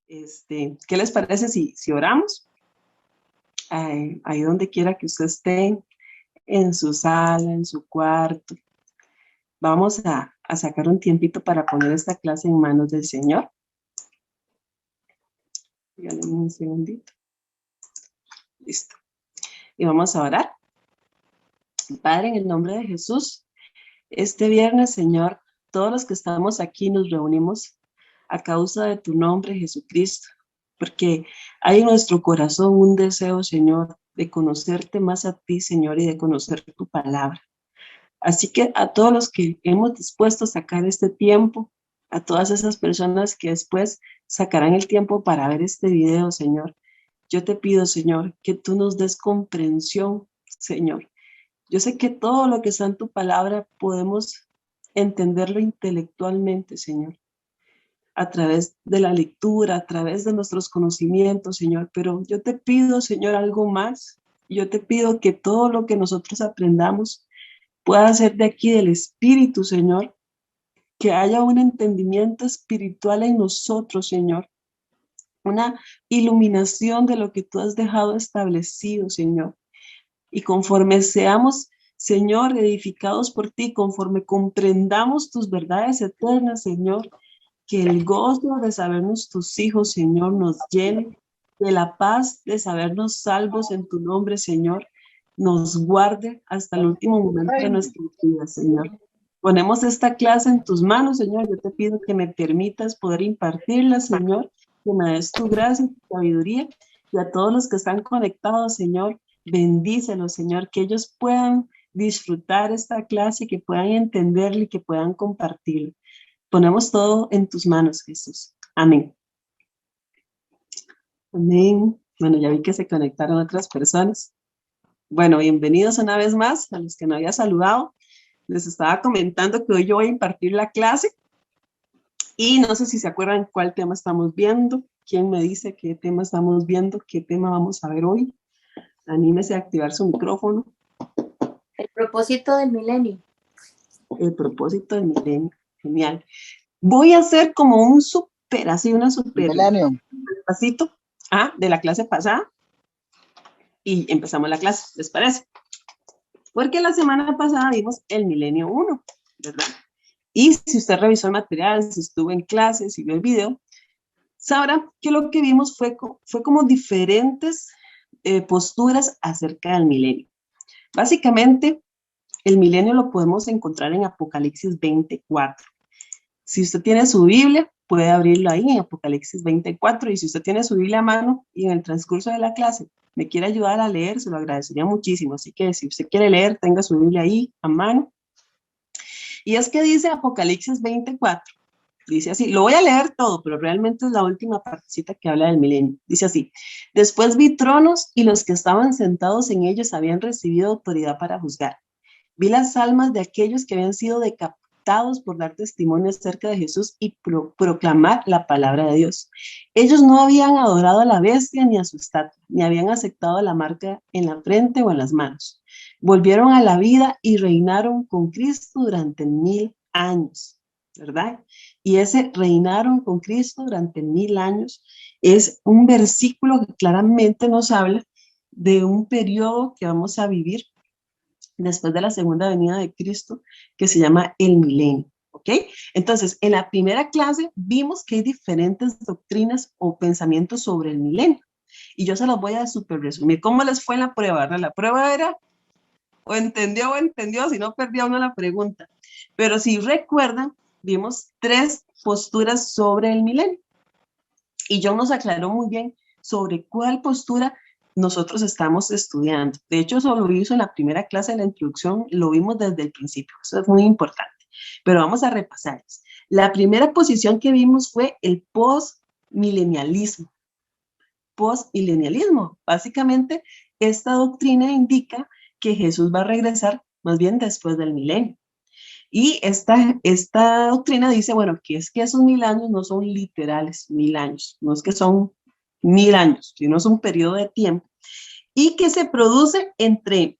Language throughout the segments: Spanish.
¿Qué les parece si oramos? Ahí donde quiera que usted esté, en su sala, en su cuarto. Vamos a sacar un tiempito para poner esta clase en manos del Señor. Díganme un segundito. Listo. Y vamos a orar. Padre, en el nombre de Jesús, este viernes, Señor, todos los que estamos aquí nos reunimos a causa de tu nombre, Jesucristo, porque hay en nuestro corazón un deseo, Señor, de conocerte más a ti, Señor, y de conocer tu palabra. Así que a todos los que hemos dispuesto a sacar este tiempo, a todas esas personas que después sacarán el tiempo para ver este video, Señor, yo te pido, Señor, que tú nos des comprensión, Señor. Yo sé que todo lo que está en tu palabra podemos entenderlo intelectualmente, Señor, a través de la lectura, a través de nuestros conocimientos, Señor, pero yo te pido, Señor, algo más. Yo te pido que todo lo que nosotros aprendamos pueda ser de aquí del Espíritu, Señor, que haya un entendimiento espiritual en nosotros, Señor, una iluminación de lo que tú has dejado establecido, Señor. Y conforme seamos, Señor, edificados por ti, conforme comprendamos tus verdades eternas, Señor, que el gozo de sabernos tus hijos, Señor, nos llene, de la paz de sabernos salvos en tu nombre, Señor, nos guarde hasta el último momento de nuestra vida, Señor. Ponemos esta clase en tus manos, Señor. Yo te pido que me permitas poder impartirla, Señor, que me des tu gracia y tu sabiduría. Y a todos los que están conectados, Señor, bendícelos, Señor, que ellos puedan disfrutar esta clase, que puedan entenderla y que puedan compartirla. Ponemos todo en tus manos, Jesús. Amén. Amén. Bueno, ya vi que se conectaron otras personas. Bueno, bienvenidos una vez más a los que no había saludado. Les estaba comentando que hoy yo voy a impartir la clase y no sé si se acuerdan cuál tema estamos viendo. ¿Quién me dice qué tema estamos viendo? ¿Qué tema vamos a ver hoy? Anímese a activar su micrófono. El propósito del milenio. El propósito del milenio. Genial. Voy a hacer como un una super pasito de la clase pasada y empezamos la clase, ¿les parece? Porque la semana pasada vimos el milenio 1, ¿verdad? Y si usted revisó el material, si estuvo en clase, si vio el video, sabrá que lo que vimos fue como diferentes posturas acerca del milenio. Básicamente, el milenio lo podemos encontrar en Apocalipsis 24. Si usted tiene su Biblia, puede abrirlo ahí en Apocalipsis 24, y si usted tiene su Biblia a mano y en el transcurso de la clase me quiere ayudar a leer, se lo agradecería muchísimo. Así que si usted quiere leer, tenga su Biblia ahí a mano. Y es que dice Apocalipsis 24, dice así, lo voy a leer todo, pero realmente es la última partecita que habla del milenio. Dice así: después vi tronos y los que estaban sentados en ellos habían recibido autoridad para juzgar. Vi las almas de aquellos que habían sido decapitados por dar testimonio acerca de Jesús y proclamar la palabra de Dios. Ellos no habían adorado a la bestia ni a su estatua, ni habían aceptado la marca en la frente o en las manos. Volvieron a la vida y reinaron con Cristo durante 1000 años, ¿verdad? Y ese reinaron con Cristo durante 1000 años es un versículo que claramente nos habla de un periodo que vamos a vivir después de la segunda venida de Cristo, que se llama el milenio, ¿ok? Entonces, en la primera clase vimos que hay diferentes doctrinas o pensamientos sobre el milenio, y yo se los voy a súper resumir. ¿Cómo les fue en la prueba? ¿Verdad? La prueba era o entendió, si no perdía uno la pregunta. Pero si recuerdan, vimos 3 posturas sobre el milenio, y John nos aclaró muy bien sobre cuál postura nosotros estamos estudiando. De hecho, eso lo hizo en la primera clase de la introducción, lo vimos desde el principio, eso es muy importante, pero vamos a repasarlos. La primera posición que vimos fue el postmilenialismo. Postmilenialismo, básicamente, esta doctrina indica que Jesús va a regresar más bien después del milenio. Y esta doctrina dice, bueno, que es que esos 1000 años no son literales 1000 años, no es que son 1000 años, sino es un periodo de tiempo, y que se produce entre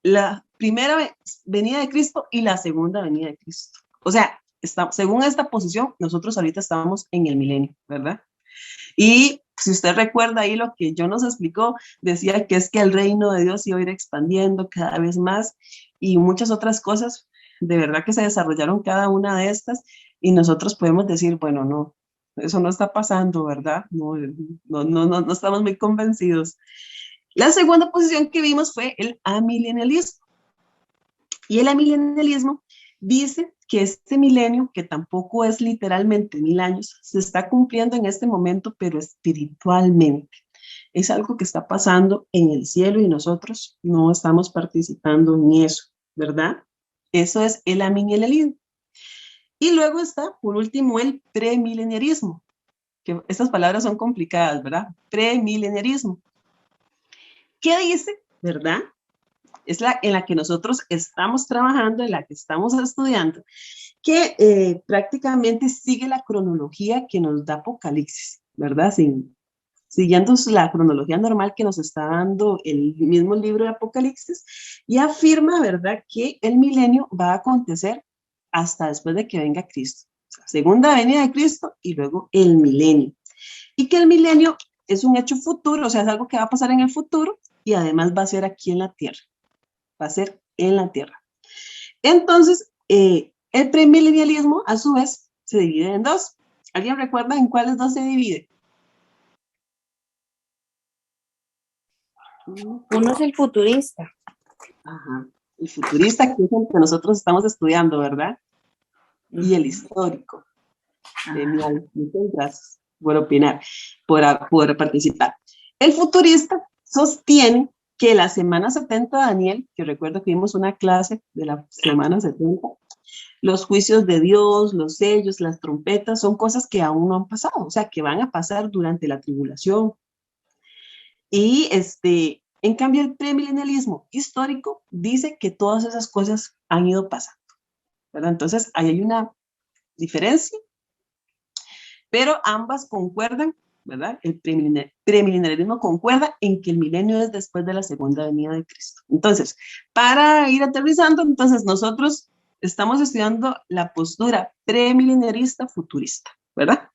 la primera venida de Cristo y la segunda venida de Cristo. O sea, según esta posición, nosotros ahorita estamos en el milenio, ¿verdad? Y si usted recuerda ahí lo que John nos explicó, decía que es que el reino de Dios iba a ir expandiendo cada vez más y muchas otras cosas, de verdad que se desarrollaron cada una de estas y nosotros podemos decir, bueno, no, eso no está pasando, ¿verdad? No estamos muy convencidos. La segunda posición que vimos fue el amilenialismo. Y el amilenialismo dice que este milenio, que tampoco es literalmente 1000 años, se está cumpliendo en este momento, pero espiritualmente. Es algo que está pasando en el cielo y nosotros no estamos participando en eso, ¿verdad? Eso es el amilenialismo. Y luego está, por último, el premileniarismo, que estas palabras son complicadas, ¿verdad? Premileniarismo. ¿Qué dice, verdad? Es en la que nosotros estamos trabajando, en la que estamos estudiando, que prácticamente sigue la cronología que nos da Apocalipsis, ¿verdad? Siguiendo la cronología normal que nos está dando el mismo libro de Apocalipsis, y afirma, ¿verdad?, que el milenio va a acontecer hasta después de que venga Cristo. O sea, segunda venida de Cristo y luego el milenio. Y que el milenio es un hecho futuro, o sea, es algo que va a pasar en el futuro y además va a ser aquí en la tierra. Va a ser en la tierra. Entonces, el premilenialismo, a su vez, se divide en dos. ¿Alguien recuerda en cuáles dos se divide? Uno es el futurista. Ajá. El futurista, que es el que nosotros estamos estudiando, ¿verdad? Y el histórico. Genial. Muchas gracias por opinar, por participar. El futurista sostiene que la semana 70 de Daniel, que recuerdo que vimos una clase de la semana 70, los juicios de Dios, los sellos, las trompetas, son cosas que aún no han pasado, o sea, que van a pasar durante la tribulación. Y en cambio, el premilenialismo histórico dice que todas esas cosas han ido pasando, ¿verdad? Entonces, ahí hay una diferencia, pero ambas concuerdan, ¿verdad? El premilenialismo concuerda en que el milenio es después de la segunda venida de Cristo. Entonces, para ir aterrizando, entonces nosotros estamos estudiando la postura premileniarista futurista, ¿verdad?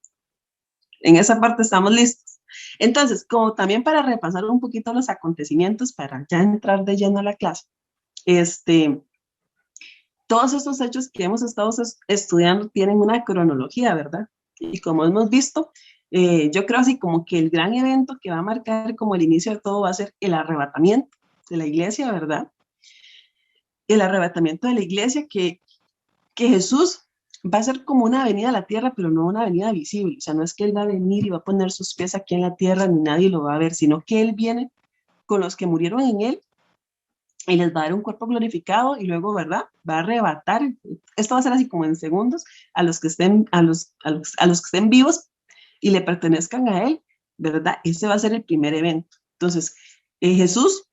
En esa parte estamos listos. Entonces, como también para repasar un poquito los acontecimientos, para ya entrar de lleno a la clase, todos estos hechos que hemos estado estudiando tienen una cronología, ¿verdad? Y como hemos visto, yo creo así como que el gran evento que va a marcar como el inicio de todo va a ser el arrebatamiento de la iglesia, ¿verdad? El arrebatamiento de la iglesia que Jesús va a ser como una venida a la tierra, pero no una venida visible. O sea, no es que Él va a venir y va a poner sus pies aquí en la tierra, ni nadie lo va a ver, sino que Él viene con los que murieron en Él y les va a dar un cuerpo glorificado y luego, ¿verdad? Va a arrebatar, esto va a ser así como en segundos, a los que estén, a los que estén vivos y le pertenezcan a Él, ¿verdad? Ese va a ser el primer evento. Entonces, Jesús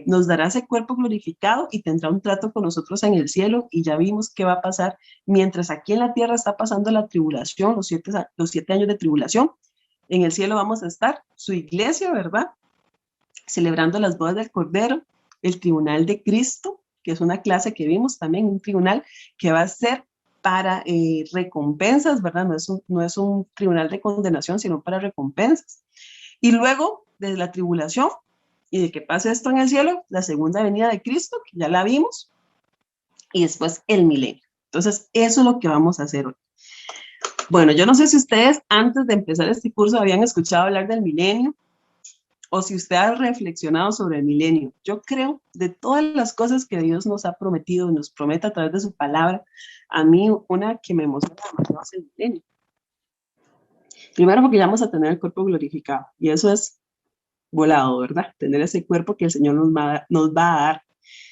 nos dará ese cuerpo glorificado y tendrá un trato con nosotros en el cielo, y ya vimos qué va a pasar mientras aquí en la tierra está pasando la tribulación, los 7 años de tribulación. En el cielo vamos a estar, su iglesia, ¿verdad? Celebrando las bodas del Cordero, el tribunal de Cristo, que es una clase que vimos también, un tribunal que va a ser para recompensas, ¿verdad? No es un tribunal de condenación, sino para recompensas. Y luego, desde la tribulación, y de que pase esto en el cielo, la segunda venida de Cristo, que ya la vimos, y después el milenio. Entonces, eso es lo que vamos a hacer hoy. Bueno, yo no sé si ustedes antes de empezar este curso habían escuchado hablar del milenio, o si usted ha reflexionado sobre el milenio. Yo creo, de todas las cosas que Dios nos ha prometido y nos promete a través de su palabra, a mí una que me emociona demasiado es el milenio. Primero porque ya vamos a tener el cuerpo glorificado, y eso es volado, ¿verdad? Tener ese cuerpo que el Señor nos va a dar.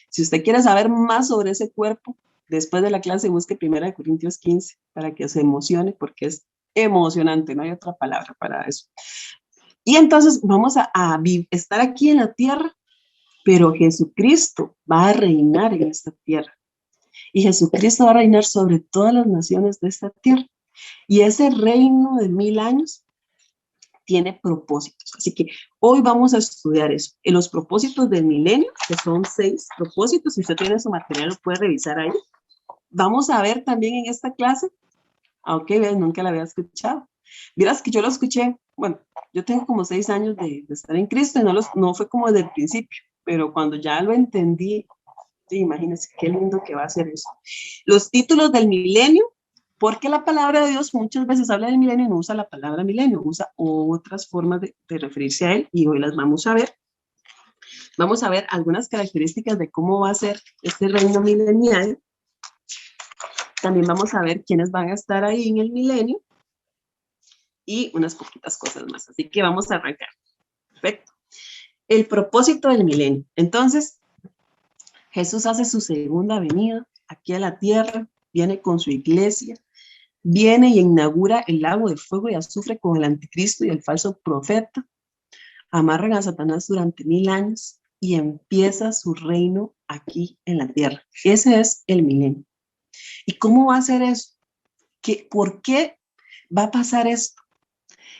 Si usted quiere saber más sobre ese cuerpo, después de la clase busque 1 Corintios 15 para que se emocione, porque es emocionante, no hay otra palabra para eso. Y entonces vamos a estar aquí en la tierra, pero Jesucristo va a reinar en esta tierra. Y Jesucristo va a reinar sobre todas las naciones de esta tierra. Y ese reino de 1000 años tiene propósitos. Así que hoy vamos a estudiar eso. En los propósitos del milenio, que son 6 propósitos. Si usted tiene su material, lo puede revisar ahí. vamos a ver también en esta clase, aunque nunca la había escuchado. Vieras que yo lo escuché, bueno, yo tengo como 6 años de estar en Cristo y no fue como desde el principio, pero cuando ya lo entendí, sí, imagínense qué lindo que va a ser eso. Los títulos del milenio, porque la palabra de Dios muchas veces habla del milenio y no usa la palabra milenio, usa otras formas de referirse a él y hoy las vamos a ver. Vamos a ver algunas características de cómo va a ser este reino milenial. También vamos a ver quiénes van a estar ahí en el milenio y unas poquitas cosas más. Así que vamos a arrancar. Perfecto. El propósito del milenio. Entonces, Jesús hace su segunda venida aquí a la tierra, viene con su iglesia, viene y inaugura el lago de fuego y azufre con el anticristo y el falso profeta, amarran a Satanás durante 1000 años y empieza su reino aquí en la tierra. Ese es el milenio. ¿Y cómo va a ser eso? ¿Por qué va a pasar esto?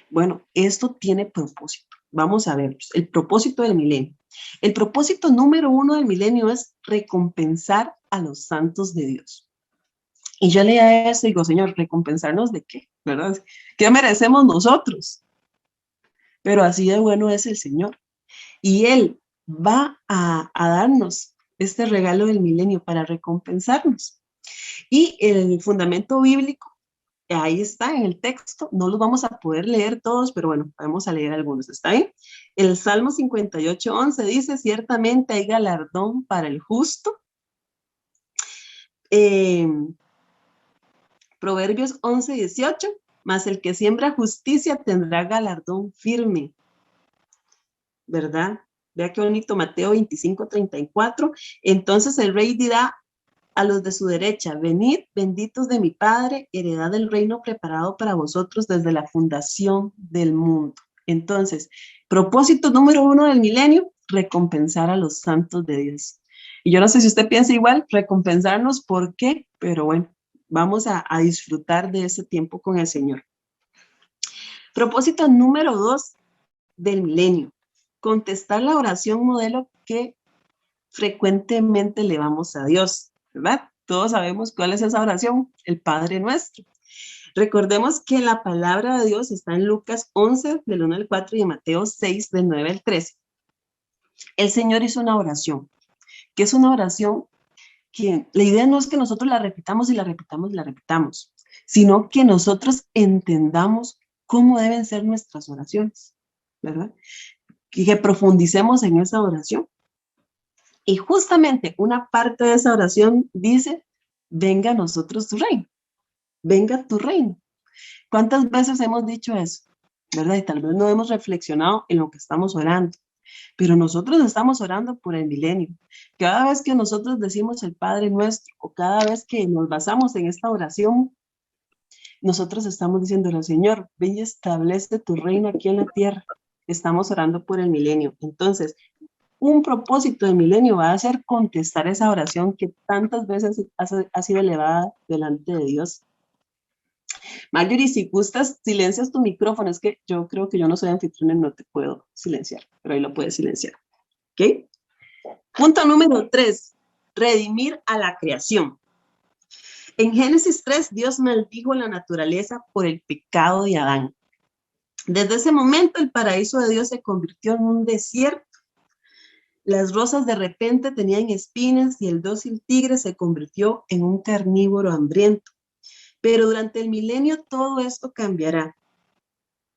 Bueno, esto tiene propósito. Vamos a ver, el propósito del milenio. El propósito número 1 del milenio es recompensar a los santos de Dios. Y yo leía eso y digo, Señor, ¿recompensarnos de qué? ¿Verdad? ¿Qué merecemos nosotros? Pero así de bueno es el Señor. Y Él va a darnos este regalo del milenio para recompensarnos. Y el fundamento bíblico, ahí está en el texto, no los vamos a poder leer todos, pero bueno, vamos a leer algunos, ¿está bien? El Salmo 58:11 dice, ciertamente hay galardón para el justo. Proverbios 11:18, mas el que siembra justicia tendrá galardón firme, ¿verdad? Vea qué bonito, Mateo 25:34, entonces el rey dirá a los de su derecha, venid, benditos de mi Padre, heredad del reino preparado para vosotros desde la fundación del mundo. Entonces, propósito número 1 del milenio, recompensar a los santos de Dios. Y yo no sé si usted piensa igual, recompensarnos, ¿por qué? Pero bueno, vamos a disfrutar de ese tiempo con el Señor. Propósito número 2 del milenio, contestar la oración modelo que frecuentemente elevamos a Dios, ¿verdad? Todos sabemos cuál es esa oración, el Padre Nuestro. Recordemos que la palabra de Dios está en Lucas 11, del 1 al 4, y en Mateo 6, del 9 al 13. El Señor hizo una oración, que es una oración que la idea no es que nosotros la repitamos y la repitamos y la repitamos, sino que nosotros entendamos cómo deben ser nuestras oraciones, ¿verdad? Que profundicemos en esa oración. Y justamente una parte de esa oración dice, venga a nosotros tu reino, venga tu reino. ¿Cuántas veces hemos dicho eso? ¿Verdad? Y tal vez no hemos reflexionado en lo que estamos orando, pero nosotros estamos orando por el milenio. Cada vez que nosotros decimos el Padre Nuestro, o cada vez que nos basamos en esta oración, nosotros estamos diciéndole, Señor, ven y establece tu reino aquí en la tierra. Estamos orando por el milenio. Entonces, un propósito del milenio va a ser contestar esa oración que tantas veces ha sido elevada delante de Dios. Marjorie, si gustas, silencias tu micrófono. Es que yo creo que yo no soy anfitriona y no te puedo silenciar, pero ahí lo puedes silenciar. ¿Ok? Punto número 3, redimir a la creación. En Génesis 3, Dios maldijo la naturaleza por el pecado de Adán. Desde ese momento, el paraíso de Dios se convirtió en un desierto. Las rosas de repente tenían espinas y el dócil tigre se convirtió en un carnívoro hambriento. Pero durante el milenio todo esto cambiará.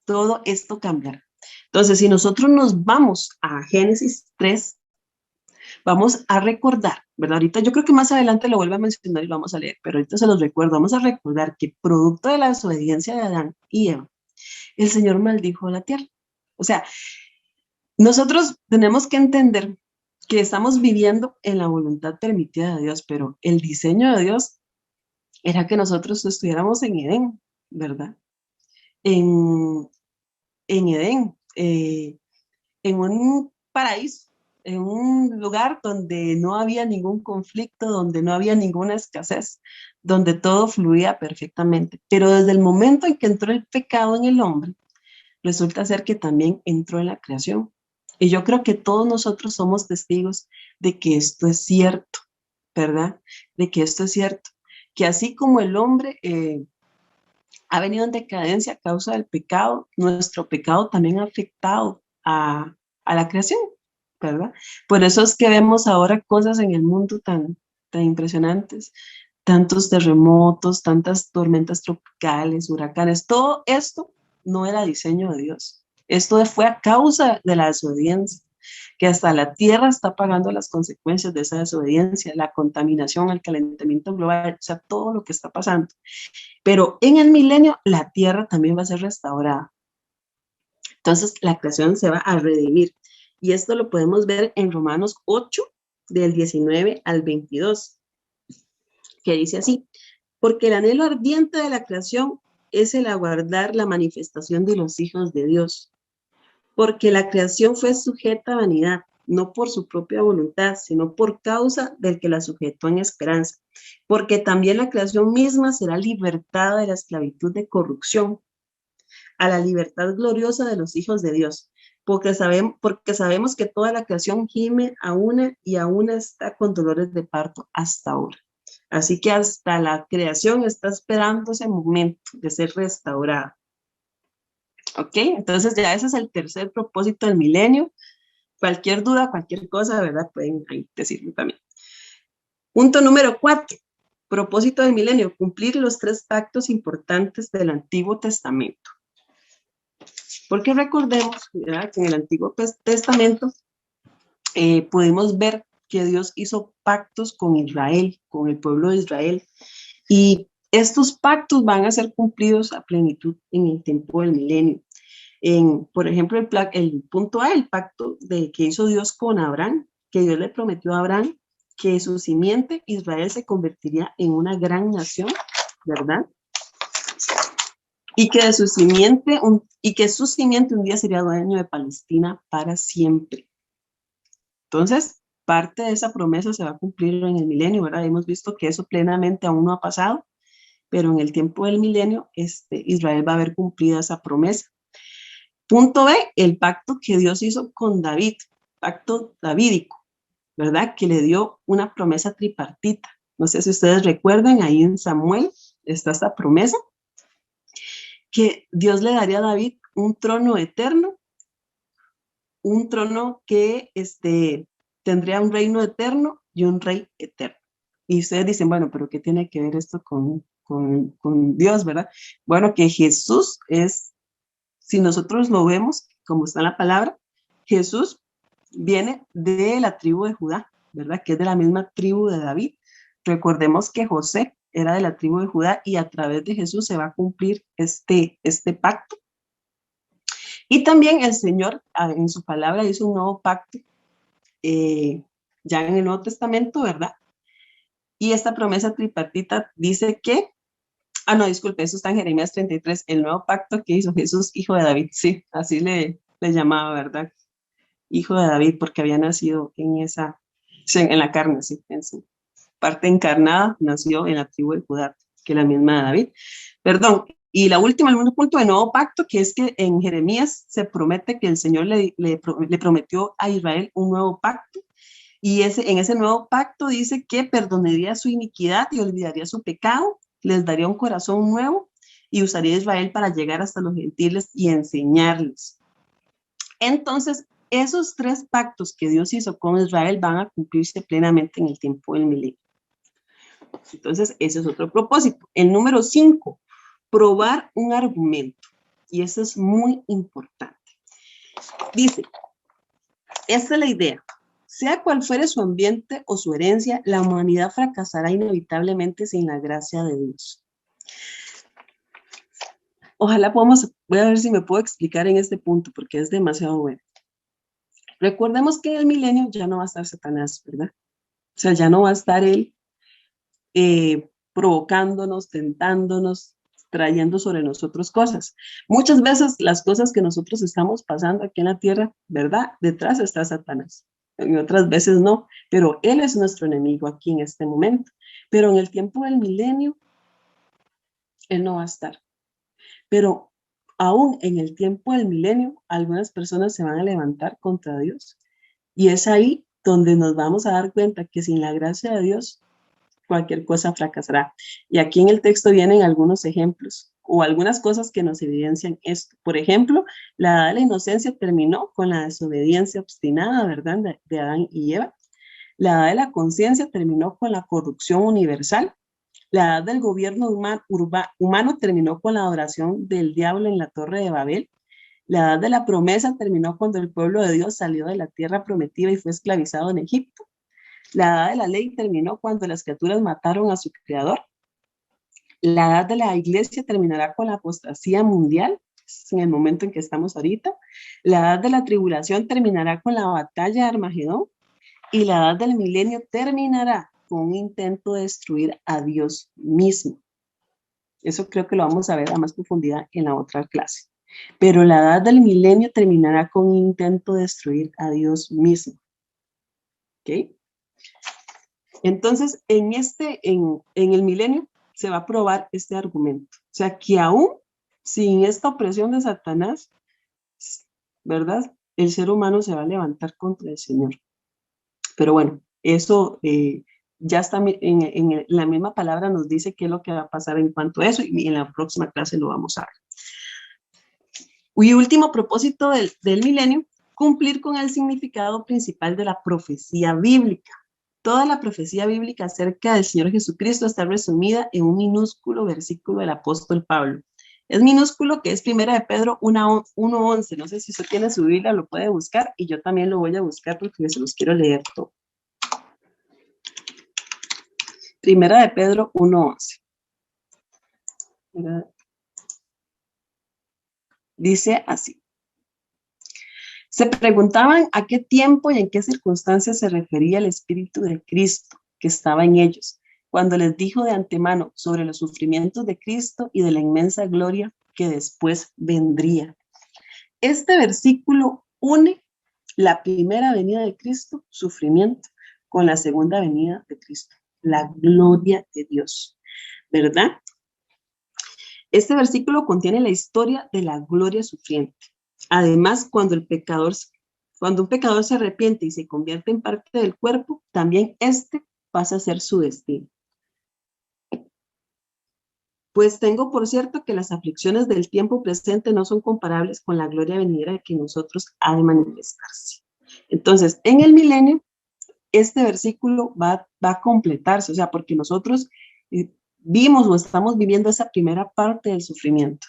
Todo esto cambiará. Entonces, si nosotros nos vamos a Génesis 3, vamos a recordar, ¿verdad? Ahorita yo creo que más adelante lo vuelvo a mencionar y lo vamos a leer, pero ahorita se los recuerdo. Vamos a recordar que producto de la desobediencia de Adán y Eva, el Señor maldijo la tierra. O sea, nosotros tenemos que entender que estamos viviendo en la voluntad permitida de Dios, pero el diseño de Dios era que nosotros estuviéramos en Edén, ¿verdad? En Edén, en un paraíso, en un lugar donde no había ningún conflicto, donde no había ninguna escasez, donde todo fluía perfectamente. Pero desde el momento en que entró el pecado en el hombre, resulta ser que también entró en la creación. Y yo creo que todos nosotros somos testigos de que esto es cierto, ¿verdad? De que esto es cierto. que así como el hombre ha venido en decadencia a causa del pecado, nuestro pecado también ha afectado a la creación, ¿verdad? Por eso es que vemos ahora cosas en el mundo tan impresionantes, tantos terremotos, tantas tormentas tropicales, huracanes, todo esto no era diseño de Dios. Esto fue a causa de la desobediencia, que hasta la tierra está pagando las consecuencias de esa desobediencia, la contaminación, el calentamiento global, o sea, todo lo que está pasando. Pero en el milenio la tierra también va a ser restaurada. Entonces la creación se va a redimir. Y esto lo podemos ver en Romanos 8, del 19 al 22, que dice así: porque el anhelo ardiente de la creación es el aguardar la manifestación de los hijos de Dios. Porque la creación fue sujeta a vanidad, no por su propia voluntad, sino por causa del que la sujetó en esperanza. Porque también la creación misma será libertada de la esclavitud de corrupción a la libertad gloriosa de los hijos de Dios. Porque sabemos que toda la creación gime a una y a una está con dolores de parto hasta ahora. Así que hasta la creación está esperando ese momento de ser restaurada. ¿Ok? Entonces ya ese es el tercer propósito del milenio. Cualquier duda, cualquier cosa, ¿verdad? Pueden ahí decirlo también. Punto número 4. Propósito del milenio: cumplir los 3 pactos importantes del Antiguo Testamento. Porque recordemos, ¿verdad?, que en el Antiguo Testamento pudimos ver que Dios hizo pactos con Israel, con el pueblo de Israel, y estos pactos van a ser cumplidos a plenitud en el tiempo del milenio. Por ejemplo, el punto A, el pacto que hizo Dios con Abraham, que Dios le prometió a Abraham que su simiente, Israel, se convertiría en una gran nación, ¿verdad? Y que su simiente un día sería dueño de Palestina para siempre. Entonces, parte de esa promesa se va a cumplir en el milenio, ¿verdad? Hemos visto que eso plenamente aún no ha pasado, pero en el tiempo del milenio, Israel va a haber cumplido esa promesa. Punto B, el pacto que Dios hizo con David, pacto davídico, ¿verdad? Que le dio una promesa tripartita. No sé si ustedes recuerdan, ahí en Samuel está esta promesa, que Dios le daría a David un trono eterno, un trono que tendría un reino eterno y un rey eterno. Y ustedes dicen, bueno, pero ¿qué tiene que ver esto con Dios, verdad? Bueno, que Jesús es, si nosotros lo vemos, como está en la palabra, Jesús viene de la tribu de Judá, ¿verdad? Que es de la misma tribu de David. Recordemos que José era de la tribu de Judá y a través de Jesús se va a cumplir este pacto. Y también el Señor en su palabra hizo un nuevo pacto, ya en el Nuevo Testamento, ¿verdad? Y esta promesa tripartita dice que, no, disculpe, eso está en Jeremías 33, el nuevo pacto que hizo Jesús, hijo de David, sí, así le llamaba, ¿verdad? Hijo de David, porque había nacido en la carne, sí, en su parte encarnada, nació en la tribu de Judá, que es la misma de David. Perdón, y el último punto de nuevo pacto, que es que en Jeremías se promete que el Señor le prometió a Israel un nuevo pacto, y en ese nuevo pacto dice que perdonaría su iniquidad y olvidaría su pecado, les daría un corazón nuevo y usaría a Israel para llegar hasta los gentiles y enseñarles. Entonces, esos 3 pactos que Dios hizo con Israel van a cumplirse plenamente en el tiempo del milenio. Entonces, ese es otro propósito. El número 5, probar un argumento. Y eso es muy importante. Dice, esta es la idea. Sea cual fuere su ambiente o su herencia, la humanidad fracasará inevitablemente sin la gracia de Dios. Ojalá voy a ver si me puedo explicar en este punto, porque es demasiado bueno. Recordemos que en el milenio ya no va a estar Satanás, ¿verdad? O sea, ya no va a estar él provocándonos, tentándonos, trayendo sobre nosotros cosas. Muchas veces las cosas que nosotros estamos pasando aquí en la tierra, ¿verdad? Detrás está Satanás. Y otras veces no, pero él es nuestro enemigo aquí en este momento. Pero en el tiempo del milenio, él no va a estar. Pero aún en el tiempo del milenio, algunas personas se van a levantar contra Dios. Y es ahí donde nos vamos a dar cuenta que sin la gracia de Dios, cualquier cosa fracasará. Y aquí en el texto vienen algunos ejemplos o algunas cosas que nos evidencian esto. Por ejemplo, la edad de la inocencia terminó con la desobediencia obstinada, ¿verdad?, de Adán y Eva. La edad de la conciencia terminó con la corrupción universal. La edad del gobierno humano terminó con la adoración del diablo en la Torre de Babel. La edad de la promesa terminó cuando el pueblo de Dios salió de la tierra prometida y fue esclavizado en Egipto. La edad de la ley terminó cuando las criaturas mataron a su creador. La edad de la iglesia terminará con la apostasía mundial, en el momento en que estamos ahorita. La edad de la tribulación terminará con la batalla de Armagedón. Y la edad del milenio terminará con un intento de destruir a Dios mismo. Eso creo que lo vamos a ver a más profundidad en la otra clase. Pero la edad del milenio terminará con un intento de destruir a Dios mismo. ¿Ok? Entonces, en el milenio se va a probar este argumento. O sea, que aún sin esta opresión de Satanás, ¿verdad?, el ser humano se va a levantar contra el Señor. Pero bueno, eso ya está en la misma palabra, nos dice qué es lo que va a pasar en cuanto a eso, y en la próxima clase lo vamos a ver. Y último propósito del milenio, cumplir con el significado principal de la profecía bíblica. Toda la profecía bíblica acerca del Señor Jesucristo está resumida en un minúsculo versículo del apóstol Pablo. Es minúsculo, que es 1 de Pedro 1:11. No sé si usted tiene su Biblia, lo puede buscar, y yo también lo voy a buscar porque se los quiero leer todo. 1 de Pedro 1:11. Dice así. Se preguntaban a qué tiempo y en qué circunstancias se refería el Espíritu de Cristo que estaba en ellos, cuando les dijo de antemano sobre los sufrimientos de Cristo y de la inmensa gloria que después vendría. Este versículo une la primera venida de Cristo, sufrimiento, con la segunda venida de Cristo, la gloria de Dios, ¿verdad? Este versículo contiene la historia de la gloria sufriente. Además, cuando un pecador se arrepiente y se convierte en parte del cuerpo, también este pasa a ser su destino. Pues tengo por cierto que las aflicciones del tiempo presente no son comparables con la gloria venidera que en nosotros ha de manifestarse. Entonces, en el milenio, este versículo va a completarse, o sea, porque nosotros vimos o estamos viviendo esa primera parte del sufrimiento,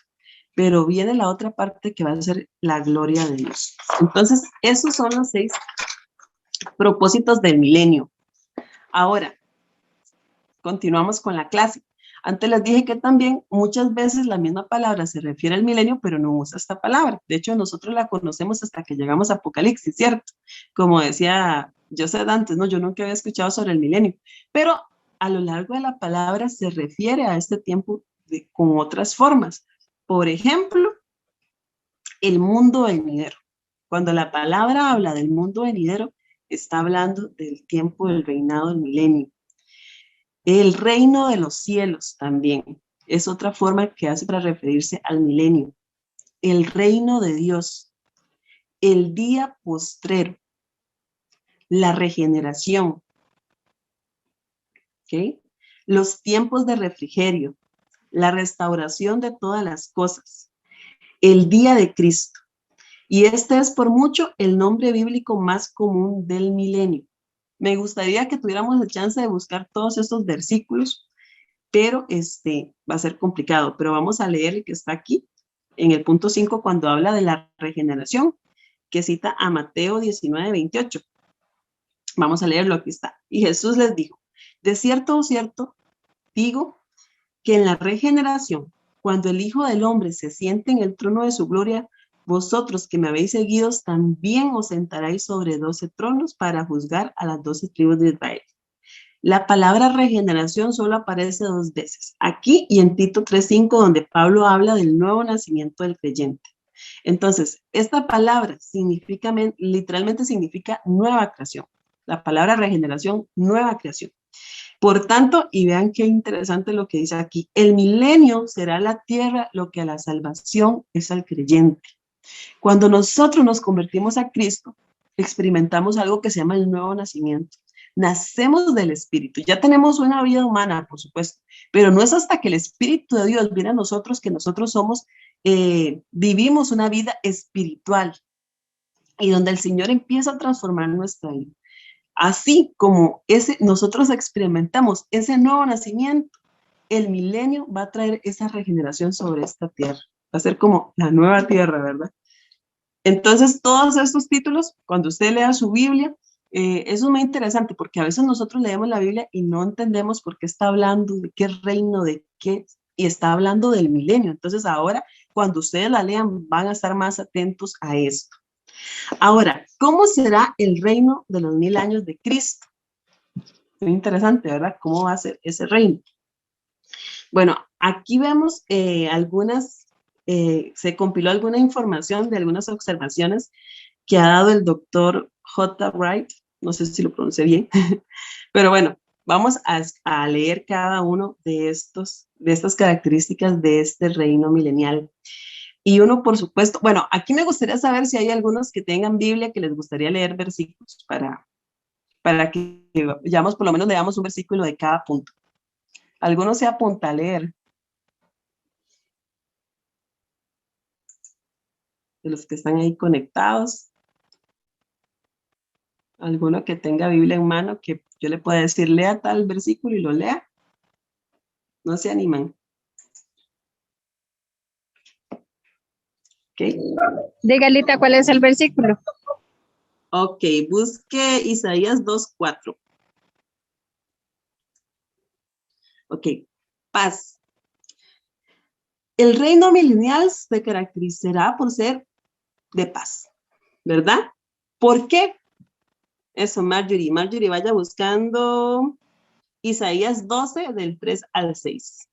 pero viene la otra parte que va a ser la gloria de Dios. Entonces, esos son los 6 propósitos del milenio. Ahora, continuamos con la clase. Antes les dije que también muchas veces la misma palabra se refiere al milenio, pero no usa esta palabra. De hecho, nosotros la conocemos hasta que llegamos a Apocalipsis, ¿cierto? Como decía Joseph antes, ¿no? Yo nunca había escuchado sobre el milenio, pero a lo largo de la palabra se refiere a este tiempo con otras formas. Por ejemplo, el mundo venidero. Cuando la palabra habla del mundo venidero, está hablando del tiempo del reinado del milenio. El reino de los cielos también es otra forma que hace para referirse al milenio. El reino de Dios, el día postrero, la regeneración, ¿okay?, los tiempos de refrigerio, la restauración de todas las cosas, el día de Cristo. Y este es por mucho el nombre bíblico más común del milenio. Me gustaría que tuviéramos la chance de buscar todos estos versículos, pero va a ser complicado. Pero vamos a leer el que está aquí, en el punto 5, cuando habla de la regeneración, que cita a Mateo 19:28. Vamos a leerlo, aquí está. Y Jesús les dijo, de cierto, digo que en la regeneración, cuando el Hijo del Hombre se siente en el trono de su gloria, vosotros que me habéis seguido también os sentaréis sobre 12 tronos para juzgar a las 12 tribus de Israel. La palabra regeneración solo aparece 2 veces, aquí y en Tito 3:5, donde Pablo habla del nuevo nacimiento del creyente. Entonces, esta palabra literalmente significa nueva creación. La palabra regeneración, nueva creación. Por tanto, y vean qué interesante lo que dice aquí, el milenio será la tierra lo que a la salvación es al creyente. Cuando nosotros nos convertimos a Cristo, experimentamos algo que se llama el nuevo nacimiento. nacemos del Espíritu. Ya tenemos una vida humana, por supuesto, pero no es hasta que el Espíritu de Dios viene a nosotros que nosotros vivimos una vida espiritual y donde el Señor empieza a transformar nuestra vida. Así como nosotros experimentamos ese nuevo nacimiento, el milenio va a traer esa regeneración sobre esta tierra. Va a ser como la nueva tierra, ¿verdad? Entonces, todos estos títulos, cuando usted lea su Biblia, eso es muy interesante porque a veces nosotros leemos la Biblia y no entendemos por qué está hablando, de qué reino, de qué, y está hablando del milenio. Entonces, ahora, cuando ustedes la lean, van a estar más atentos a esto. Ahora, ¿cómo será el reino de los 1000 años de Cristo? Muy interesante, ¿verdad? ¿Cómo va a ser ese reino? Bueno, aquí vemos se compiló alguna información de algunas observaciones que ha dado el doctor J. Wright, no sé si lo pronuncié bien, pero bueno, vamos a leer cada uno de estas características de este reino milenial. Y uno, por supuesto, bueno, aquí me gustaría saber si hay algunos que tengan Biblia que les gustaría leer versículos para que por lo menos leamos un versículo de cada punto. Algunos se apunta a leer. De los que están ahí conectados. Alguno que tenga Biblia en mano que yo le pueda decir, lea tal versículo y lo lea. No se animan. ¿Ok? Dígalita, ¿cuál es el versículo? Ok, busque Isaías 2:4. Ok, paz. El reino milenial se caracterizará por ser de paz, ¿verdad? ¿Por qué? Eso, Marjorie. Marjorie, vaya buscando Isaías 12, del 3 al 6.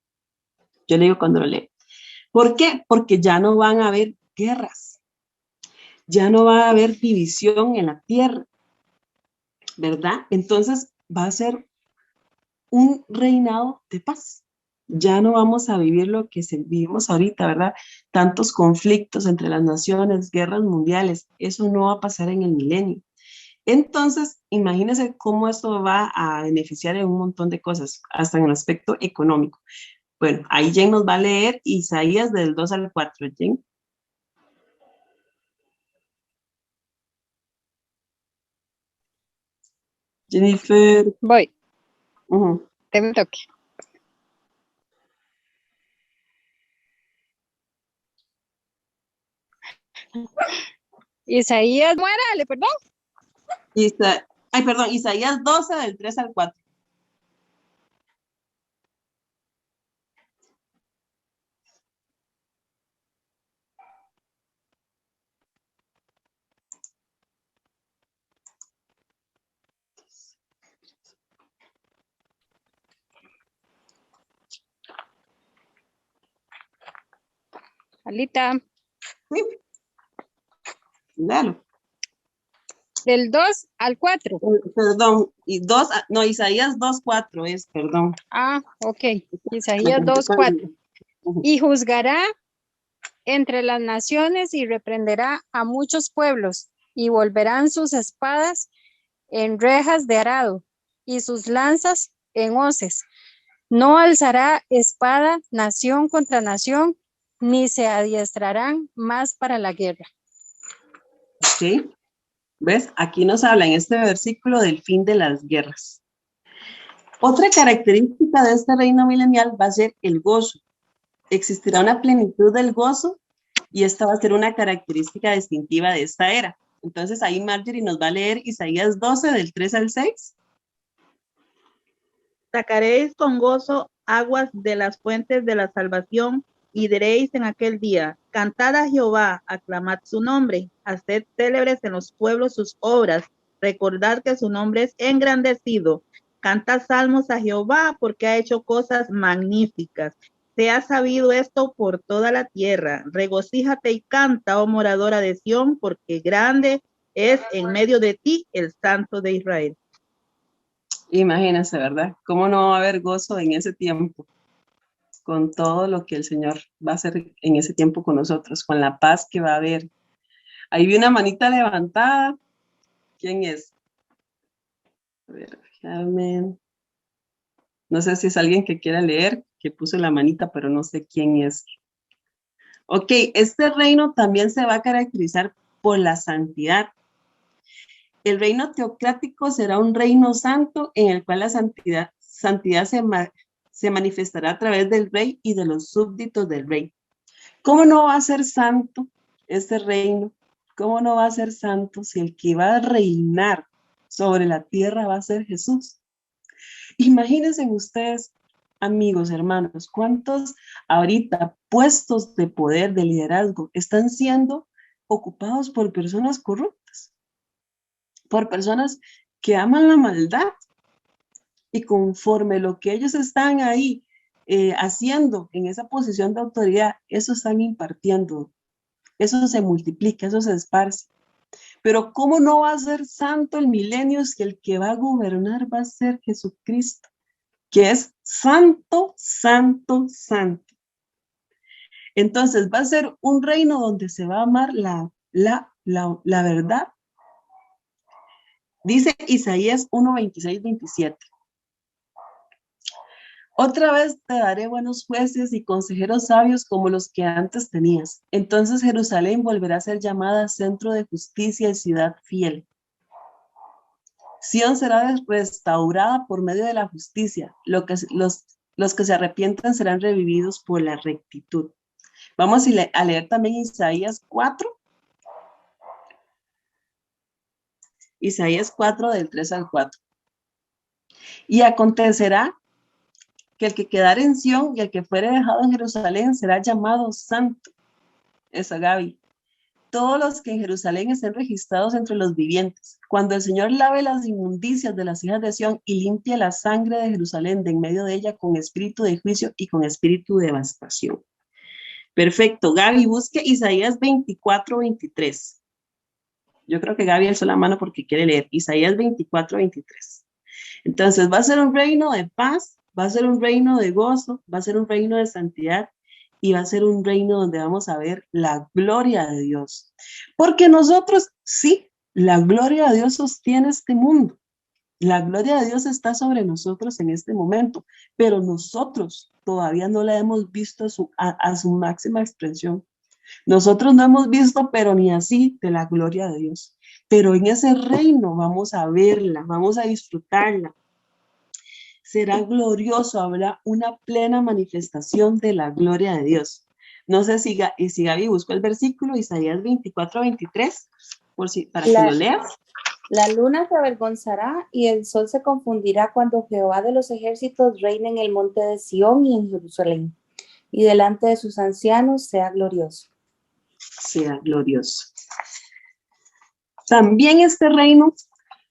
Yo le digo cuando lo leo. ¿Por qué? Porque ya no van a haber guerras. Ya no va a haber división en la tierra, ¿verdad? Entonces va a ser un reinado de paz. Ya no vamos a vivir lo que vivimos ahorita, ¿verdad? Tantos conflictos entre las naciones, guerras mundiales, eso no va a pasar en el milenio. Entonces, imagínense cómo esto va a beneficiar en un montón de cosas, hasta en el aspecto económico. Bueno, ahí Jen nos va a leer Isaías del 2 al 4, Jen. Jennifer. Voy. Te me toque. Isaías, muérale, perdón. Isaías 12 del 3 al 4. Alita. Sí. Léalo. Del 2 al 4. Perdón, Isaías 2:4 es, perdón. Ah, ok. Isaías 2:4. Y juzgará entre las naciones y reprenderá a muchos pueblos, y volverán sus espadas en rejas de arado y sus lanzas en hoces. No alzará espada nación contra nación, ni se adiestrarán más para la guerra. Ok. ¿Ves? Aquí nos habla en este versículo del fin de las guerras. Otra característica de este reino milenial va a ser el gozo. Existirá una plenitud del gozo y esta va a ser una característica distintiva de esta era. Entonces ahí Marjorie nos va a leer Isaías 12 del 3 al 6. Sacaréis con gozo aguas de las fuentes de la salvación y diréis en aquel día, cantad a Jehová, aclamad su nombre, haced célebres en los pueblos sus obras, recordad que su nombre es engrandecido, cantad salmos a Jehová porque ha hecho cosas magníficas. Se ha sabido esto por toda la tierra. Regocíjate y canta, oh moradora de Sión, porque grande es en medio de ti el Santo de Israel. Imagínense, ¿verdad? ¿Cómo no va a haber gozo en ese tiempo? Con todo lo que el Señor va a hacer en ese tiempo con nosotros, con la paz que va a haber. Ahí vi una manita levantada. ¿Quién es? A ver, déjame. No sé si es alguien que quiera leer, que puso la manita, pero no sé quién es. Ok, este reino también se va a caracterizar por la santidad. El reino teocrático será un reino santo en el cual la santidad se manifestará a través del rey y de los súbditos del rey. ¿Cómo no va a ser santo este reino? ¿Cómo no va a ser santo si el que va a reinar sobre la tierra va a ser Jesús? Imagínense ustedes, amigos, hermanos, cuántos ahorita puestos de poder, de liderazgo, están siendo ocupados por personas corruptas, por personas que aman la maldad, y conforme lo que ellos están ahí haciendo en esa posición de autoridad, eso están impartiendo, eso se multiplica, eso se esparce. Pero ¿cómo no va a ser santo el milenio si el que va a gobernar va a ser Jesucristo, que es santo, santo, santo? Entonces va a ser un reino donde se va a amar la verdad. Dice Isaías 1, 26, 27. Otra vez te daré buenos jueces y consejeros sabios como los que antes tenías. Entonces Jerusalén volverá a ser llamada centro de justicia y ciudad fiel. Sión será restaurada por medio de la justicia. Los que se arrepientan serán revividos por la rectitud. Vamos a leer también Isaías 4. Isaías 4 del 3 al 4. Y acontecerá que el que quedare en Sión y el que fuere dejado en Jerusalén será llamado santo. Esa Gaby. Todos los que en Jerusalén estén registrados entre los vivientes. Cuando el Señor lave las inmundicias de las hijas de Sión y limpie la sangre de Jerusalén de en medio de ella con espíritu de juicio y con espíritu de devastación. Perfecto. Gaby, busque Isaías 24, 23. Yo creo que Gaby alzó la mano porque quiere leer Isaías 24, 23. Entonces va a ser un reino de paz, va a ser un reino de gozo, va a ser un reino de santidad y va a ser un reino donde vamos a ver la gloria de Dios. Porque nosotros, sí, la gloria de Dios sostiene este mundo. La gloria de Dios está sobre nosotros en este momento, pero nosotros todavía no la hemos visto a su máxima expresión. Nosotros no hemos visto, pero ni así, de la gloria de Dios. Pero en ese reino vamos a verla, vamos a disfrutarla. Será glorioso, habrá una plena manifestación de la gloria de Dios. No sé si Gaby buscó el versículo, Isaías 24, 23, para que lo leas. La luna se avergonzará y el sol se confundirá cuando Jehová de los ejércitos reine en el monte de Sión y en Jerusalén, y delante de sus ancianos sea glorioso. Sea glorioso. También este reino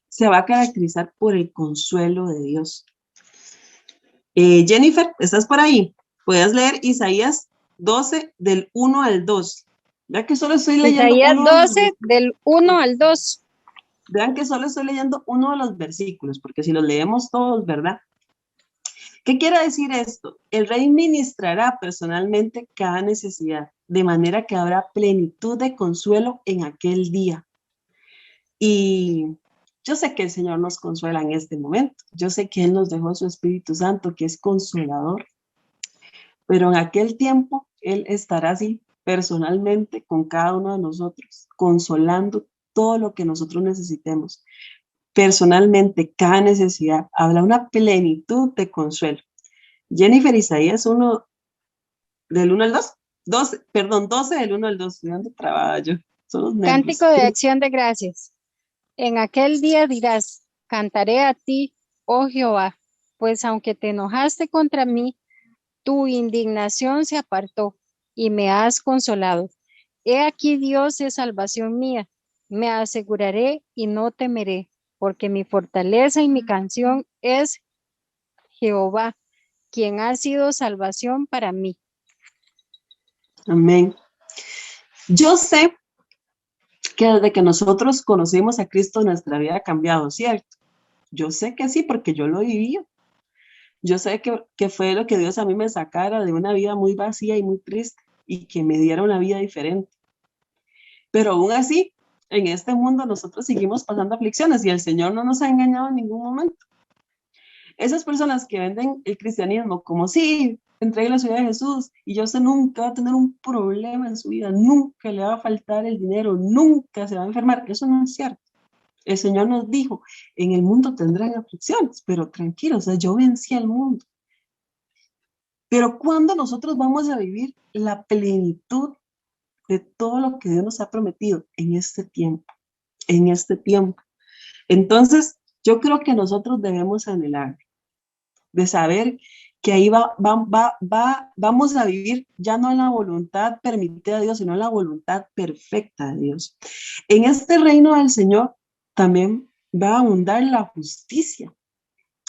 se va a caracterizar por el consuelo de Dios. Jennifer, ¿estás por ahí? Puedes leer Isaías 12 del 1 al 2. Ya que solo estoy leyendo Isaías 12 del 1 al 2. Vean que solo estoy leyendo uno de los versículos, porque si los leemos todos, ¿verdad? ¿Qué quiere decir esto? El rey ministrará personalmente cada necesidad, de manera que habrá plenitud de consuelo en aquel día. Y yo sé que el Señor nos consuela en este momento. Yo sé que Él nos dejó su Espíritu Santo, que es consolador. Pero en aquel tiempo, Él estará así, personalmente, con cada uno de nosotros, consolando todo lo que nosotros necesitemos. Personalmente, cada necesidad, habrá una plenitud de consuelo. Jennifer, Isaías 1 del 1 al 2. 12 del 1 al 2. Estoy dando trabajo. Son los nervios. Cántico de acción de gracias. En aquel día dirás, cantaré a ti, oh Jehová, pues aunque te enojaste contra mí, tu indignación se apartó y me has consolado. He aquí Dios es salvación mía. Me aseguraré y no temeré, porque mi fortaleza y mi canción es Jehová, quien ha sido salvación para mí. Amén. Yo sé que desde que nosotros conocimos a Cristo, nuestra vida ha cambiado, ¿cierto? Yo sé que sí, porque yo lo viví. Yo sé que fue lo que Dios a mí me sacara de una vida muy vacía y muy triste y que me diera una vida diferente. Pero aún así, en este mundo nosotros seguimos pasando aflicciones y el Señor no nos ha engañado en ningún momento. Esas personas que venden el cristianismo como sí, entregue la vida a Jesús y ya usted nunca va a tener un problema en su vida, nunca le va a faltar el dinero, nunca se va a enfermar, eso no es cierto. El Señor nos dijo, en el mundo tendrán aflicciones, pero tranquilos, o sea, yo vencí al mundo. Pero ¿cuándo nosotros vamos a vivir la plenitud de todo lo que Dios nos ha prometido? En este tiempo, en este tiempo. Entonces, yo creo que nosotros debemos anhelar, de saber que ahí vamos a vivir ya no en la voluntad permitida de Dios, sino en la voluntad perfecta de Dios. En este reino del Señor también va a abundar la justicia.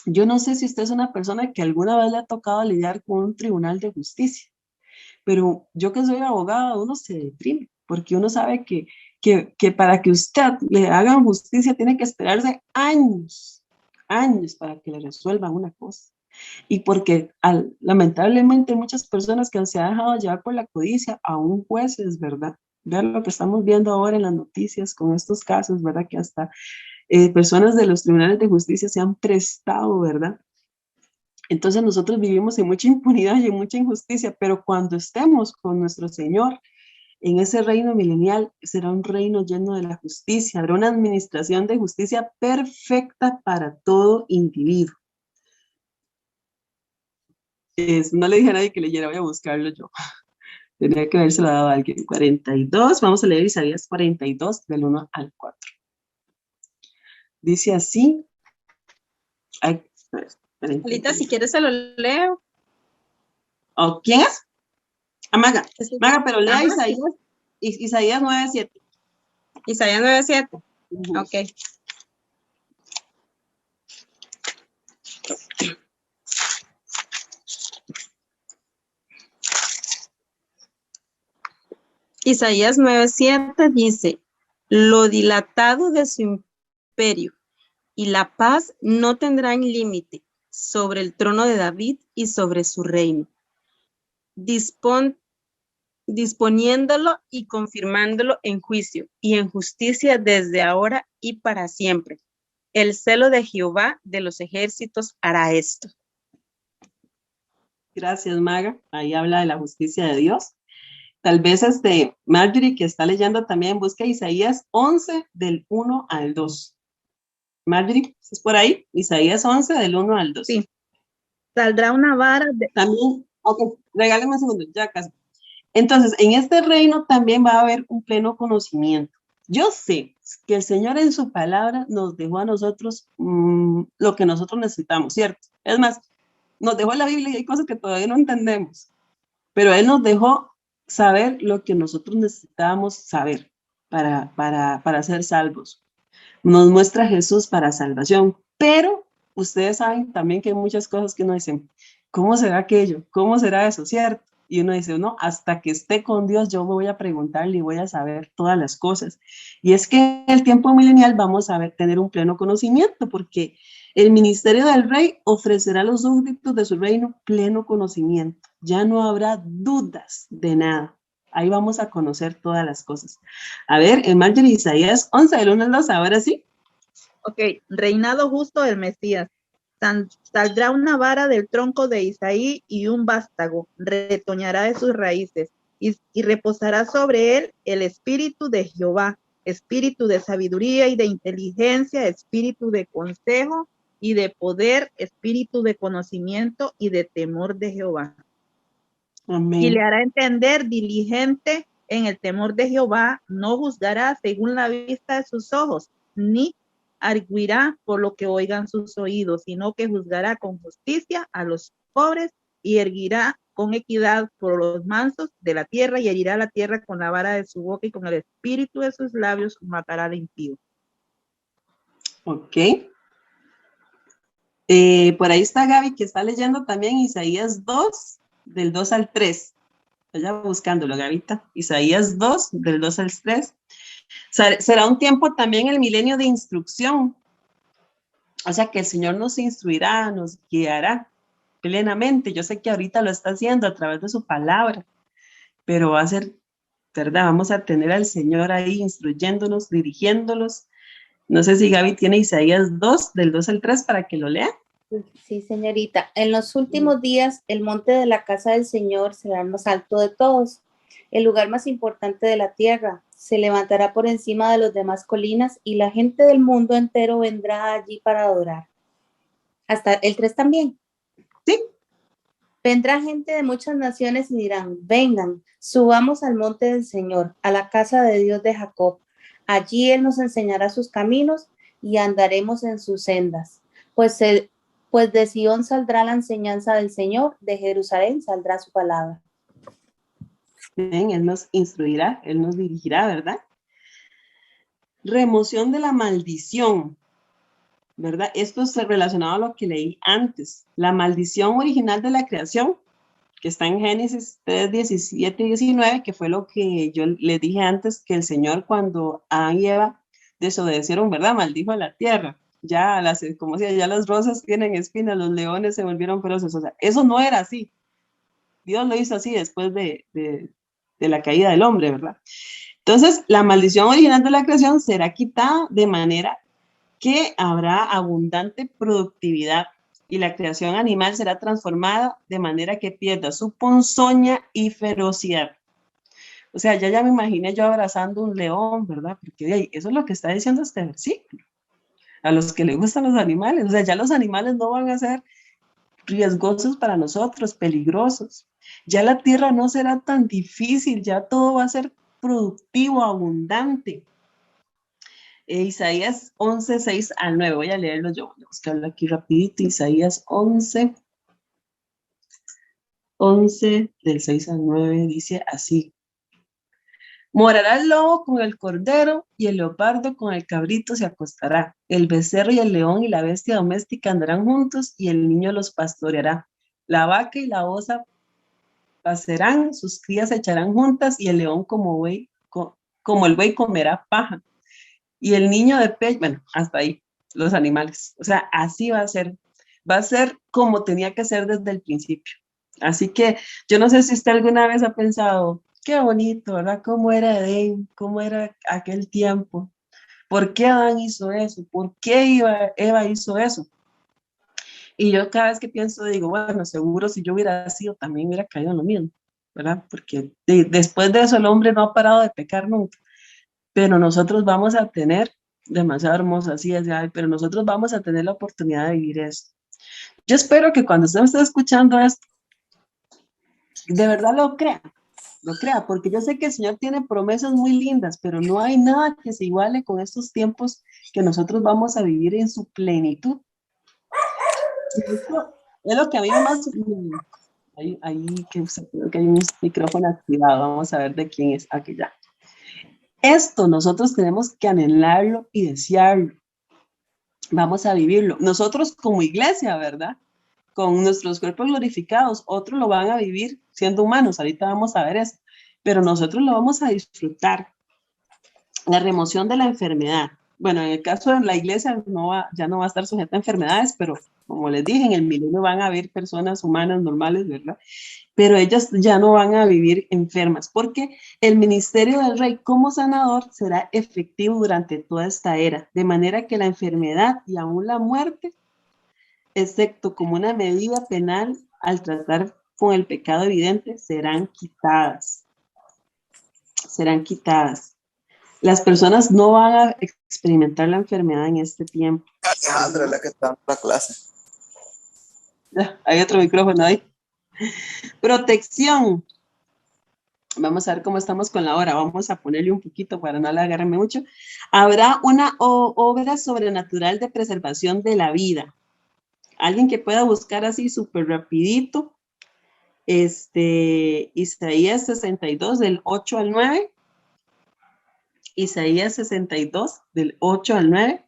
Yo no sé si usted es una persona que alguna vez le ha tocado lidiar con un tribunal de justicia, pero yo que soy abogada, uno se deprime, porque uno sabe que para que usted le hagan justicia tiene que esperarse años para que le resuelvan una cosa. Y porque lamentablemente muchas personas que se han dejado llevar por la codicia, aún jueces, ¿verdad? Vean lo que estamos viendo ahora en las noticias con estos casos, ¿verdad? Que hasta personas de los tribunales de justicia se han prestado, ¿verdad? Entonces nosotros vivimos en mucha impunidad y en mucha injusticia, pero cuando estemos con nuestro Señor en ese reino milenial, será un reino lleno de la justicia, habrá una administración de justicia perfecta para todo individuo. No le dije a nadie que leyera, voy a buscarlo yo. Tenía que habérselo dado a alguien. 42, vamos a leer Isaías 42, del 1 al 4. Dice así. Ay, Lita, si quieres se lo leo. ¿O quién es? Maga. Maga, pero lea Isaías, Isaías 9:7. Isaías 9:7. Ok. Isaías 9:7 dice, lo dilatado de su imperio y la paz no tendrán límite sobre el trono de David y sobre su reino, disponiéndolo y confirmándolo en juicio y en justicia desde ahora y para siempre. El celo de Jehová de los ejércitos hará esto. Gracias, Maga. Ahí habla de la justicia de Dios. Tal vez Marjorie, que está leyendo también, busca Isaías 11, del 1 al 2. Marjorie, ¿estás por ahí? Isaías 11, del 1 al 2. Sí. Saldrá una vara de... También, ok, regáleme un segundo, ya casi. Entonces, en este reino también va a haber un pleno conocimiento. Yo sé que el Señor en su palabra nos dejó a nosotros lo que nosotros necesitamos, ¿cierto? Es más, nos dejó la Biblia y hay cosas que todavía no entendemos, pero Él nos dejó saber lo que nosotros necesitábamos saber para ser salvos. Nos muestra Jesús para salvación, pero ustedes saben también que hay muchas cosas que uno dice, ¿cómo será aquello? ¿Cómo será eso? ¿Cierto? Y uno dice, no, hasta que esté con Dios yo me voy a preguntarle y voy a saber todas las cosas. Y es que en el tiempo milenial vamos a tener un pleno conocimiento, porque el ministerio del rey ofrecerá a los súbditos de su reino pleno conocimiento. Ya no habrá dudas de nada. Ahí vamos a conocer todas las cosas. A ver, en Marjorie, Isaías 11, del 1 al 2, ahora sí. Ok, reinado justo del Mesías. Saldrá una vara del tronco de Isaí y un vástago retoñará de sus raíces y reposará sobre él el espíritu de Jehová, espíritu de sabiduría y de inteligencia, espíritu de consejo y de poder, espíritu de conocimiento y de temor de Jehová. Amén. Y le hará entender diligente en el temor de Jehová, no juzgará según la vista de sus ojos, ni arguirá por lo que oigan sus oídos, sino que juzgará con justicia a los pobres y erguirá con equidad por los mansos de la tierra y herirá la tierra con la vara de su boca y con el espíritu de sus labios matará al impío. Ok. Por ahí está Gaby, que está leyendo también Isaías 2, del 2 al 3. Vaya buscándolo, Gavita. Isaías 2, del 2 al 3. Será un tiempo también el milenio de instrucción. O sea que el Señor nos instruirá, nos guiará plenamente. Yo sé que ahorita lo está haciendo a través de su palabra, pero va a ser ¿verdad? Vamos a tener al Señor ahí instruyéndonos, dirigiéndolos. No sé si Gaby tiene Isaías 2, del 2 al 3, para que lo lea. Sí, señorita. En los últimos días, el monte de la casa del Señor será el más alto de todos, el lugar más importante de la tierra. Se levantará por encima de las demás colinas y la gente del mundo entero vendrá allí para adorar. Hasta el 3 también. Sí. Vendrá gente de muchas naciones y dirán, vengan, subamos al monte del Señor, a la casa de Dios de Jacob. Allí Él nos enseñará sus caminos y andaremos en sus sendas. Pues de Sion saldrá la enseñanza del Señor, de Jerusalén saldrá su palabra. Bien, Él nos instruirá, Él nos dirigirá, ¿verdad? Remoción de la maldición, ¿verdad? Esto es relacionado a lo que leí antes. La maldición original de la creación, que está en Génesis 3, 17 y 19, que fue lo que yo les dije antes, que el Señor cuando Adán y Eva desobedecieron, ¿verdad? Maldijo a la tierra. Ya como decía, ya las rosas tienen espinas, los leones se volvieron feroces. O sea, eso no era así. Dios lo hizo así después de la caída del hombre, ¿verdad? Entonces, la maldición original de la creación será quitada de manera que habrá abundante productividad y la creación animal será transformada de manera que pierda su ponzoña y ferocidad. O sea, ya me imaginé yo abrazando un león, ¿verdad? Porque eso es lo que está diciendo este versículo. A los que les gustan los animales, o sea, ya los animales no van a ser riesgosos para nosotros, peligrosos. Ya la tierra no será tan difícil, ya todo va a ser productivo, abundante. Isaías 11, 6 al 9, voy a leerlo yo, voy a buscarlo aquí rapidito. Isaías 11, del 6 al 9, dice así: morará el lobo con el cordero y el leopardo con el cabrito se acostará. El becerro y el león y la bestia doméstica andarán juntos y el niño los pastoreará. La vaca y la osa pasarán, sus crías se echarán juntas y el león como el buey comerá paja. Y el niño de pecho, bueno, hasta ahí, los animales. O sea, así va a ser como tenía que ser desde el principio. Así que yo no sé si usted alguna vez ha pensado, qué bonito, ¿verdad? ¿Cómo era Edén? ¿Cómo era aquel tiempo? ¿Por qué Adán hizo eso? ¿Por qué Eva hizo eso? Y yo cada vez que pienso, digo, bueno, seguro si yo hubiera sido, también hubiera caído en lo mismo, ¿verdad? Porque después de eso el hombre no ha parado de pecar nunca. Pero nosotros vamos a tener, demasiado hermoso, así es, pero nosotros vamos a tener la oportunidad de vivir eso. Yo espero que cuando usted me esté escuchando esto, de verdad lo crea, porque yo sé que el Señor tiene promesas muy lindas, pero no hay nada que se iguale con estos tiempos que nosotros vamos a vivir en su plenitud. Esto es lo que a mí más... Ahí que hay un micrófono activado, vamos a ver de quién es aquella. Esto nosotros tenemos que anhelarlo y desearlo. Vamos a vivirlo. Nosotros como iglesia, ¿verdad? Con nuestros cuerpos glorificados, otros lo van a vivir siendo humanos. Ahorita vamos a ver eso. Pero nosotros lo vamos a disfrutar. La remoción de la enfermedad. Bueno, en el caso de la iglesia ya no va a estar sujeta a enfermedades, pero como les dije, en el milenio van a haber personas humanas normales, ¿verdad? Pero ellas ya no van a vivir enfermas, porque el ministerio del Rey como sanador será efectivo durante toda esta era, de manera que la enfermedad y aún la muerte, excepto como una medida penal al tratar con el pecado evidente, serán quitadas. Serán quitadas. Las personas no van a experimentar la enfermedad en este tiempo. Alejandra es la que está en la clase. Hay otro micrófono ahí. Protección. Vamos a ver cómo estamos con la hora. Vamos a ponerle un poquito para no alargarme mucho. Habrá una obra sobrenatural de preservación de la vida. Alguien que pueda buscar así súper rapidito. Isaías 62 del 8 al 9. Isaías 62 del 8 al 9.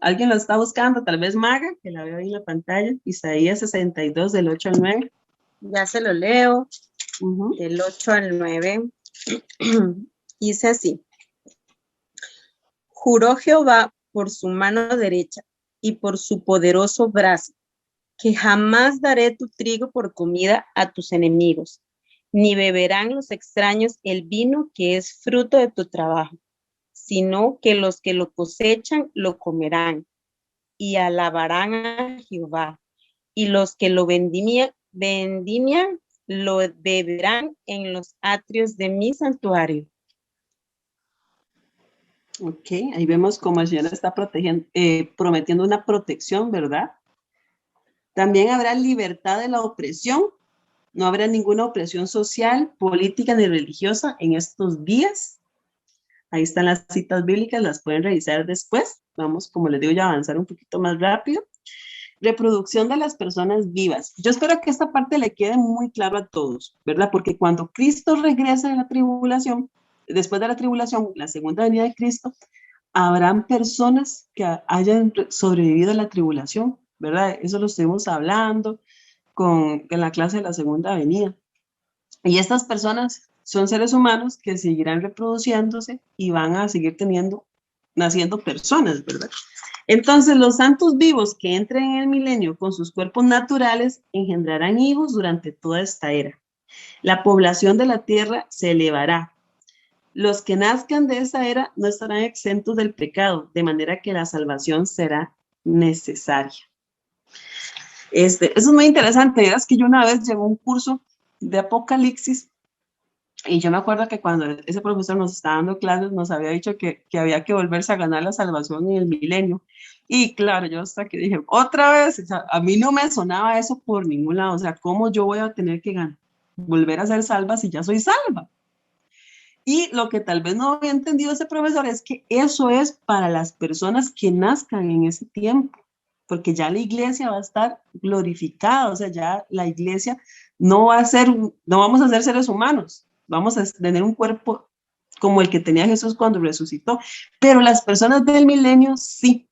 ¿Alguien lo está buscando? Tal vez Maga, que la veo ahí en la pantalla. Isaías 62 del 8 al 9. Ya se lo leo. Del 8 al 9. Dice así: juró Jehová por su mano derecha y por su poderoso brazo, que jamás daré tu trigo por comida a tus enemigos, ni beberán los extraños el vino que es fruto de tu trabajo, sino que los que lo cosechan lo comerán y alabarán a Jehová, y los que lo vendimian lo beberán en los atrios de mi santuario. Ok, ahí vemos cómo el Señor está prometiendo una protección, ¿verdad? También habrá libertad de la opresión. No habrá ninguna opresión social, política ni religiosa en estos días. Ahí están las citas bíblicas, las pueden revisar después. Vamos, como les digo, ya a avanzar un poquito más rápido. Reproducción de las personas vivas. Yo espero que esta parte le quede muy claro a todos, ¿verdad? Porque cuando Cristo regrese de la tribulación, después de la tribulación, la segunda venida de Cristo, habrán personas que hayan sobrevivido a la tribulación, ¿verdad? Eso lo estuvimos hablando en la clase de la segunda venida. Y estas personas son seres humanos que seguirán reproduciéndose y van a seguir naciendo personas, ¿verdad? Entonces, los santos vivos que entren en el milenio con sus cuerpos naturales engendrarán hijos durante toda esta era. La población de la tierra se elevará. Los que nazcan de esa era no estarán exentos del pecado, de manera que la salvación será necesaria. Eso es muy interesante. Es que yo una vez llevé un curso de Apocalipsis y yo me acuerdo que cuando ese profesor nos estaba dando clases nos había dicho que había que volverse a ganar la salvación en el milenio. Y claro, yo hasta que dije, otra vez, o sea, a mí no me sonaba eso por ningún lado. O sea, ¿cómo yo voy a tener que volver a ser salva si ya soy salva? Y lo que tal vez no había entendido ese profesor es que eso es para las personas que nazcan en ese tiempo, porque ya la iglesia va a estar glorificada, o sea, ya la iglesia no vamos a ser seres humanos, vamos a tener un cuerpo como el que tenía Jesús cuando resucitó, pero las personas del milenio sí.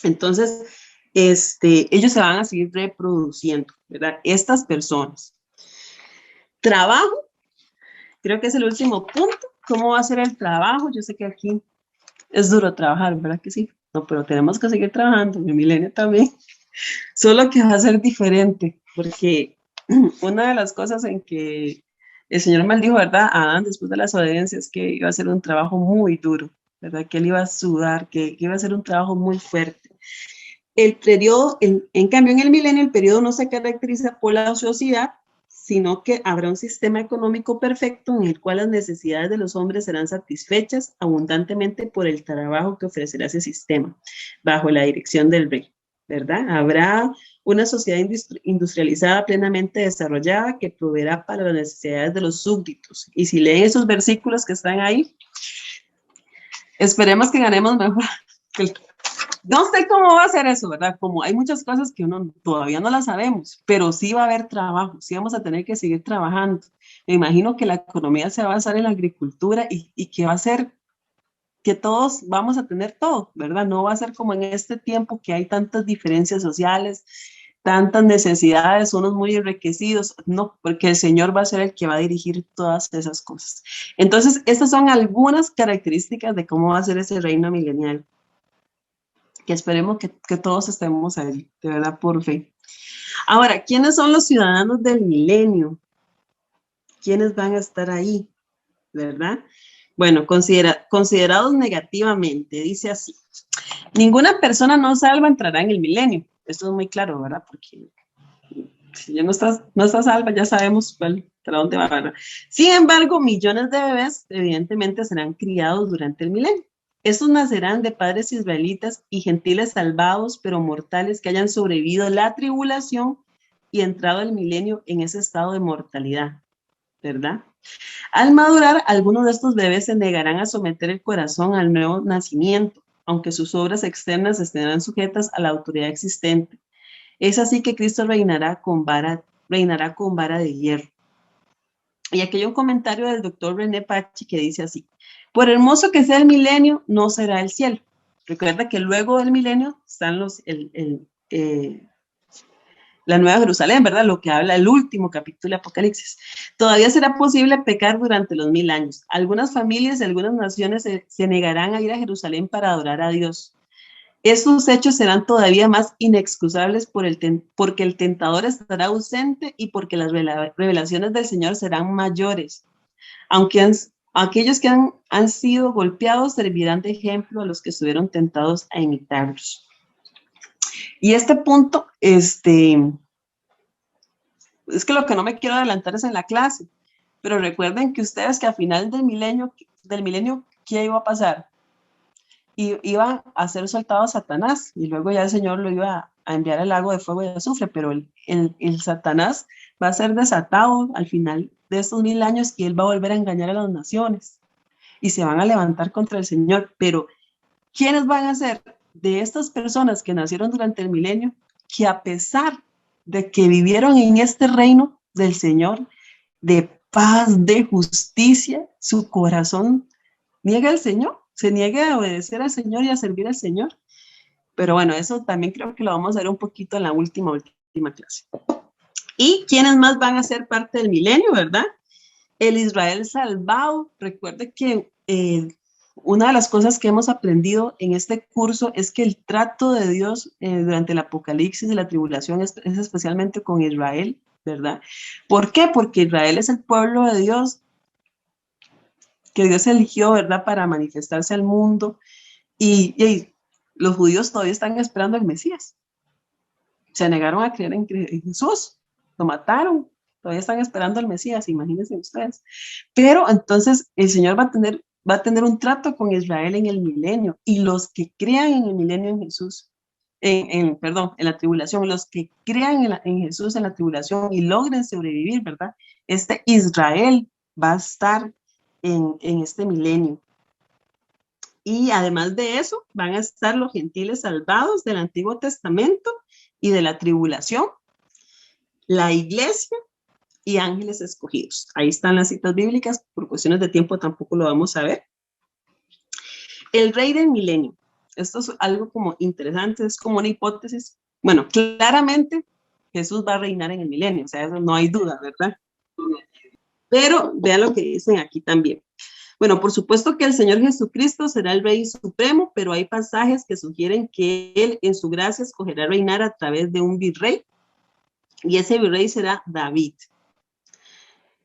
Entonces, ellos se van a seguir reproduciendo, ¿verdad? Estas personas. Trabajo. Creo que es el último punto. ¿Cómo va a ser el trabajo? Yo sé que aquí es duro trabajar, ¿verdad que sí? No, pero tenemos que seguir trabajando, en el milenio también. Solo que va a ser diferente, porque una de las cosas en que el Señor maldijo, ¿verdad? A Adán después de las obediencias, que iba a ser un trabajo muy duro, ¿verdad? Que él iba a sudar, que iba a ser un trabajo muy fuerte. El periodo, en cambio, en el milenio, el periodo no se caracteriza por la ociosidad, sino que habrá un sistema económico perfecto en el cual las necesidades de los hombres serán satisfechas abundantemente por el trabajo que ofrecerá ese sistema, bajo la dirección del rey, ¿verdad? Habrá una sociedad industrializada plenamente desarrollada que proveerá para las necesidades de los súbditos. Y si leen esos versículos que están ahí, esperemos que ganemos mejor. No sé cómo va a ser eso, ¿verdad? Como hay muchas cosas que uno todavía no las sabemos, pero sí va a haber trabajo, sí vamos a tener que seguir trabajando. Me imagino que la economía se va a basar en la agricultura y que va a ser que todos vamos a tener todo, ¿verdad? No va a ser como en este tiempo que hay tantas diferencias sociales, tantas necesidades, unos muy enriquecidos, no, porque el Señor va a ser el que va a dirigir todas esas cosas. Entonces, estas son algunas características de cómo va a ser ese reino milenial, que esperemos que todos estemos ahí, de verdad, por fe. Ahora, ¿quiénes son los ciudadanos del milenio? ¿Quiénes van a estar ahí? ¿Verdad? Bueno, considerados negativamente, dice así. Ninguna persona no salva entrará en el milenio. Esto es muy claro, ¿verdad? Porque si ya no estás salva, ya sabemos para dónde va, ¿verdad? Sin embargo, millones de bebés evidentemente serán criados durante el milenio. Estos nacerán de padres israelitas y gentiles salvados, pero mortales que hayan sobrevivido la tribulación y entrado el milenio en ese estado de mortalidad, ¿verdad? Al madurar, algunos de estos bebés se negarán a someter el corazón al nuevo nacimiento, aunque sus obras externas estarán sujetas a la autoridad existente. Es así que Cristo reinará con vara de hierro. Y aquí hay un comentario del doctor René Pachi que dice así: por hermoso que sea el milenio, no será el cielo. Recuerda que luego del milenio están la Nueva Jerusalén, ¿verdad? Lo que habla el último capítulo de Apocalipsis. Todavía será posible pecar durante los 1000 años. Algunas familias y algunas naciones se negarán a ir a Jerusalén para adorar a Dios. Estos hechos serán todavía más inexcusables porque el tentador estará ausente y porque las revelaciones del Señor serán mayores. Aunque aquellos que han sido golpeados servirán de ejemplo a los que estuvieron tentados a imitarlos. Y este punto, es que lo que no me quiero adelantar es en la clase, pero recuerden que ustedes que a final del milenio, ¿qué iba a pasar? Iban a ser soltados Satanás y luego ya el Señor lo iba a enviar al lago de fuego y azufre, pero el Satanás va a ser desatado al final de estos 1000 años y él va a volver a engañar a las naciones y se van a levantar contra el Señor. Pero ¿quiénes van a ser de estas personas que nacieron durante el milenio que a pesar de que vivieron en este reino del Señor de paz, de justicia, su corazón niega al Señor? Se niega a obedecer al Señor y a servir al Señor. Pero bueno, eso también creo que lo vamos a ver un poquito en la última clase. ¿Y quiénes más van a ser parte del milenio, verdad? El Israel salvado. Recuerde que una de las cosas que hemos aprendido en este curso es que el trato de Dios durante el Apocalipsis y la tribulación es especialmente con Israel, ¿verdad? ¿Por qué? Porque Israel es el pueblo de Dios que Dios eligió, ¿verdad?, para manifestarse al mundo, y los judíos todavía están esperando al Mesías. Se negaron a creer en Jesús, lo mataron, todavía están esperando al Mesías, imagínense ustedes. Pero entonces el Señor va a tener un trato con Israel en el milenio, y los que crean en el milenio en Jesús, en la tribulación, los que crean en Jesús en la tribulación y logren sobrevivir, ¿verdad? Este Israel va a estar en este milenio. Y además de eso, van a estar los gentiles salvados del Antiguo Testamento y de la tribulación, la iglesia y ángeles escogidos. Ahí están las citas bíblicas, por cuestiones de tiempo tampoco lo vamos a ver. El rey del milenio. Esto es algo como interesante, es como una hipótesis. Bueno, claramente Jesús va a reinar en el milenio, o sea, eso no hay duda, ¿verdad? Pero vean lo que dicen aquí también. Bueno, por supuesto que el Señor Jesucristo será el Rey Supremo, pero hay pasajes que sugieren que Él en su gracia escogerá reinar a través de un virrey, y ese virrey será David.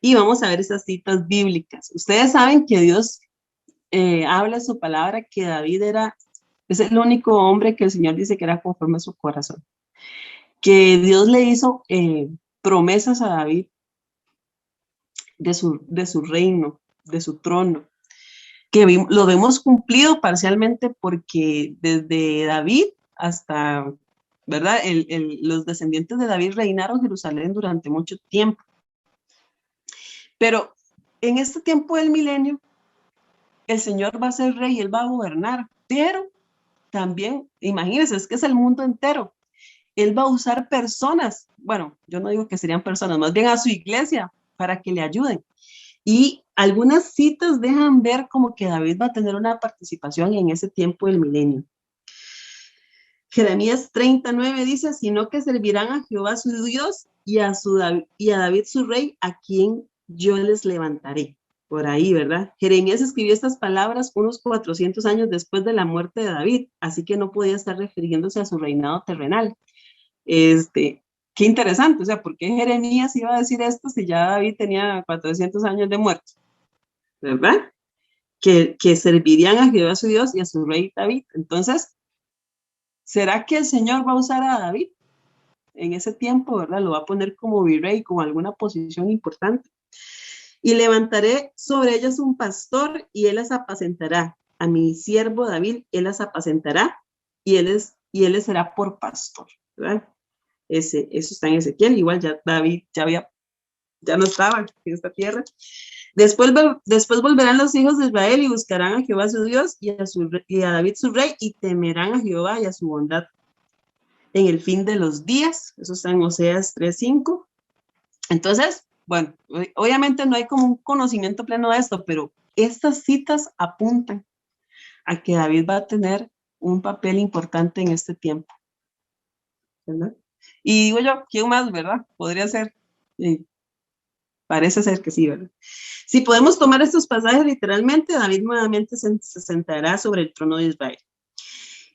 Y vamos a ver esas citas bíblicas. Ustedes saben que Dios habla en su palabra que David es el único hombre que el Señor dice que era conforme a su corazón. Que Dios le hizo promesas a David de su reino, de su trono, que lo vemos cumplido parcialmente porque desde David hasta, ¿verdad? Los descendientes de David reinaron Jerusalén durante mucho tiempo. Pero en este tiempo del milenio, el Señor va a ser rey, Él va a gobernar, pero también, imagínense, es que es el mundo entero. Él va a usar personas, bueno, yo no digo que serían personas, más bien a su iglesia para que le ayuden. Y algunas citas dejan ver como que David va a tener una participación en ese tiempo del milenio. Jeremías 39 dice, sino que servirán a Jehová su Dios y a David su rey, a quien yo les levantaré. Por ahí, ¿verdad? Jeremías escribió estas palabras unos 400 años después de la muerte de David, así que no podía estar refiriéndose a su reinado terrenal. Qué interesante, o sea, ¿por qué Jeremías iba a decir esto si ya David tenía 400 años de muerte? ¿Verdad? Que servirían a Jehová su Dios y a su rey David. Entonces, ¿será que el Señor va a usar a David en ese tiempo, verdad? Lo va a poner como virrey, como alguna posición importante. Y levantaré sobre ellas un pastor y él las apacentará. A mi siervo David, él las apacentará y él les será por pastor, ¿verdad? Eso está en Ezequiel, igual ya David ya no estaba en esta tierra. Después volverán los hijos de Israel y buscarán a Jehová su Dios y a David su rey, y temerán a Jehová y a su bondad en el fin de los días. Eso está en Oseas 3:5. Entonces, bueno, obviamente no hay como un conocimiento pleno de esto, pero estas citas apuntan a que David va a tener un papel importante en este tiempo, ¿verdad? Y digo yo, ¿quién más, verdad? Podría ser, parece ser que sí, ¿verdad? Si podemos tomar estos pasajes literalmente, David nuevamente se sentará sobre el trono de Israel.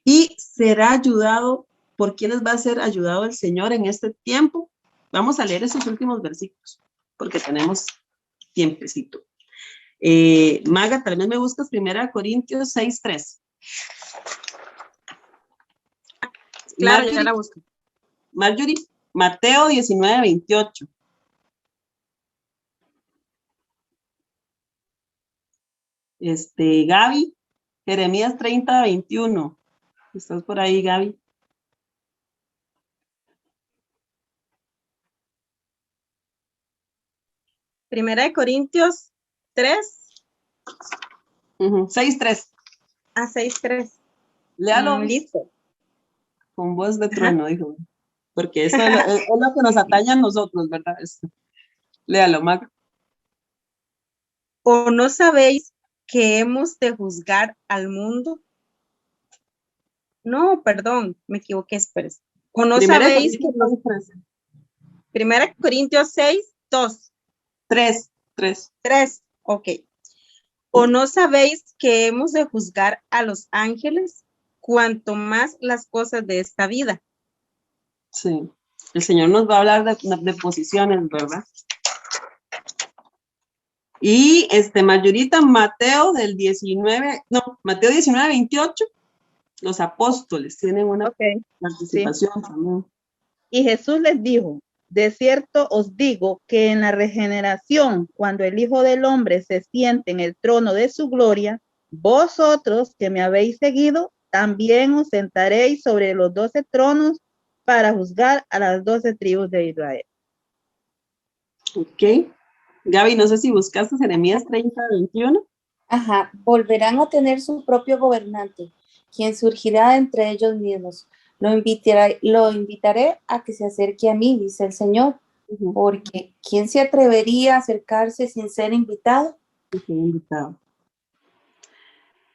y será ayudado. ¿Por quiénes va a ser ayudado el Señor en este tiempo? Vamos a leer esos últimos versículos, porque tenemos tiempecito. Maga, tal vez me buscas 1 Corintios 6:3. Claro, Marjorie, ya la busco. Marjorie, Mateo 19:28. Gaby, Jeremías 30:21. ¿Estás por ahí, Gaby? Primera de Corintios 3. 6:3. 6:3. Léalo. Listo. Con voz de trueno, dijo. Porque eso es lo que nos atañe a nosotros, ¿verdad? Léalo, Maga. ¿O no sabéis que hemos de juzgar al mundo? No, perdón, me equivoqué, espérese. ¿O no sabéis que los... 1 Corintios 6:2. 3. 3, ok. ¿O no sabéis que hemos de juzgar a los ángeles, cuanto más las cosas de esta vida? Sí, el Señor nos va a hablar de posiciones, ¿verdad? Y Mayurita, Mateo 19:28, los apóstoles tienen una participación también. Y Jesús les dijo: de cierto os digo que en la regeneración, cuando el Hijo del Hombre se siente en el trono de su gloria, vosotros que me habéis seguido, también os sentaréis sobre los 12 tronos para juzgar a las 12 tribus de Israel. Ok. Gaby, no sé si buscaste Jeremías 30:21. Ajá, volverán a tener su propio gobernante, quien surgirá de entre ellos mismos. Lo invitaré a que se acerque a mí, dice el Señor, porque ¿quién se atrevería a acercarse sin ser invitado?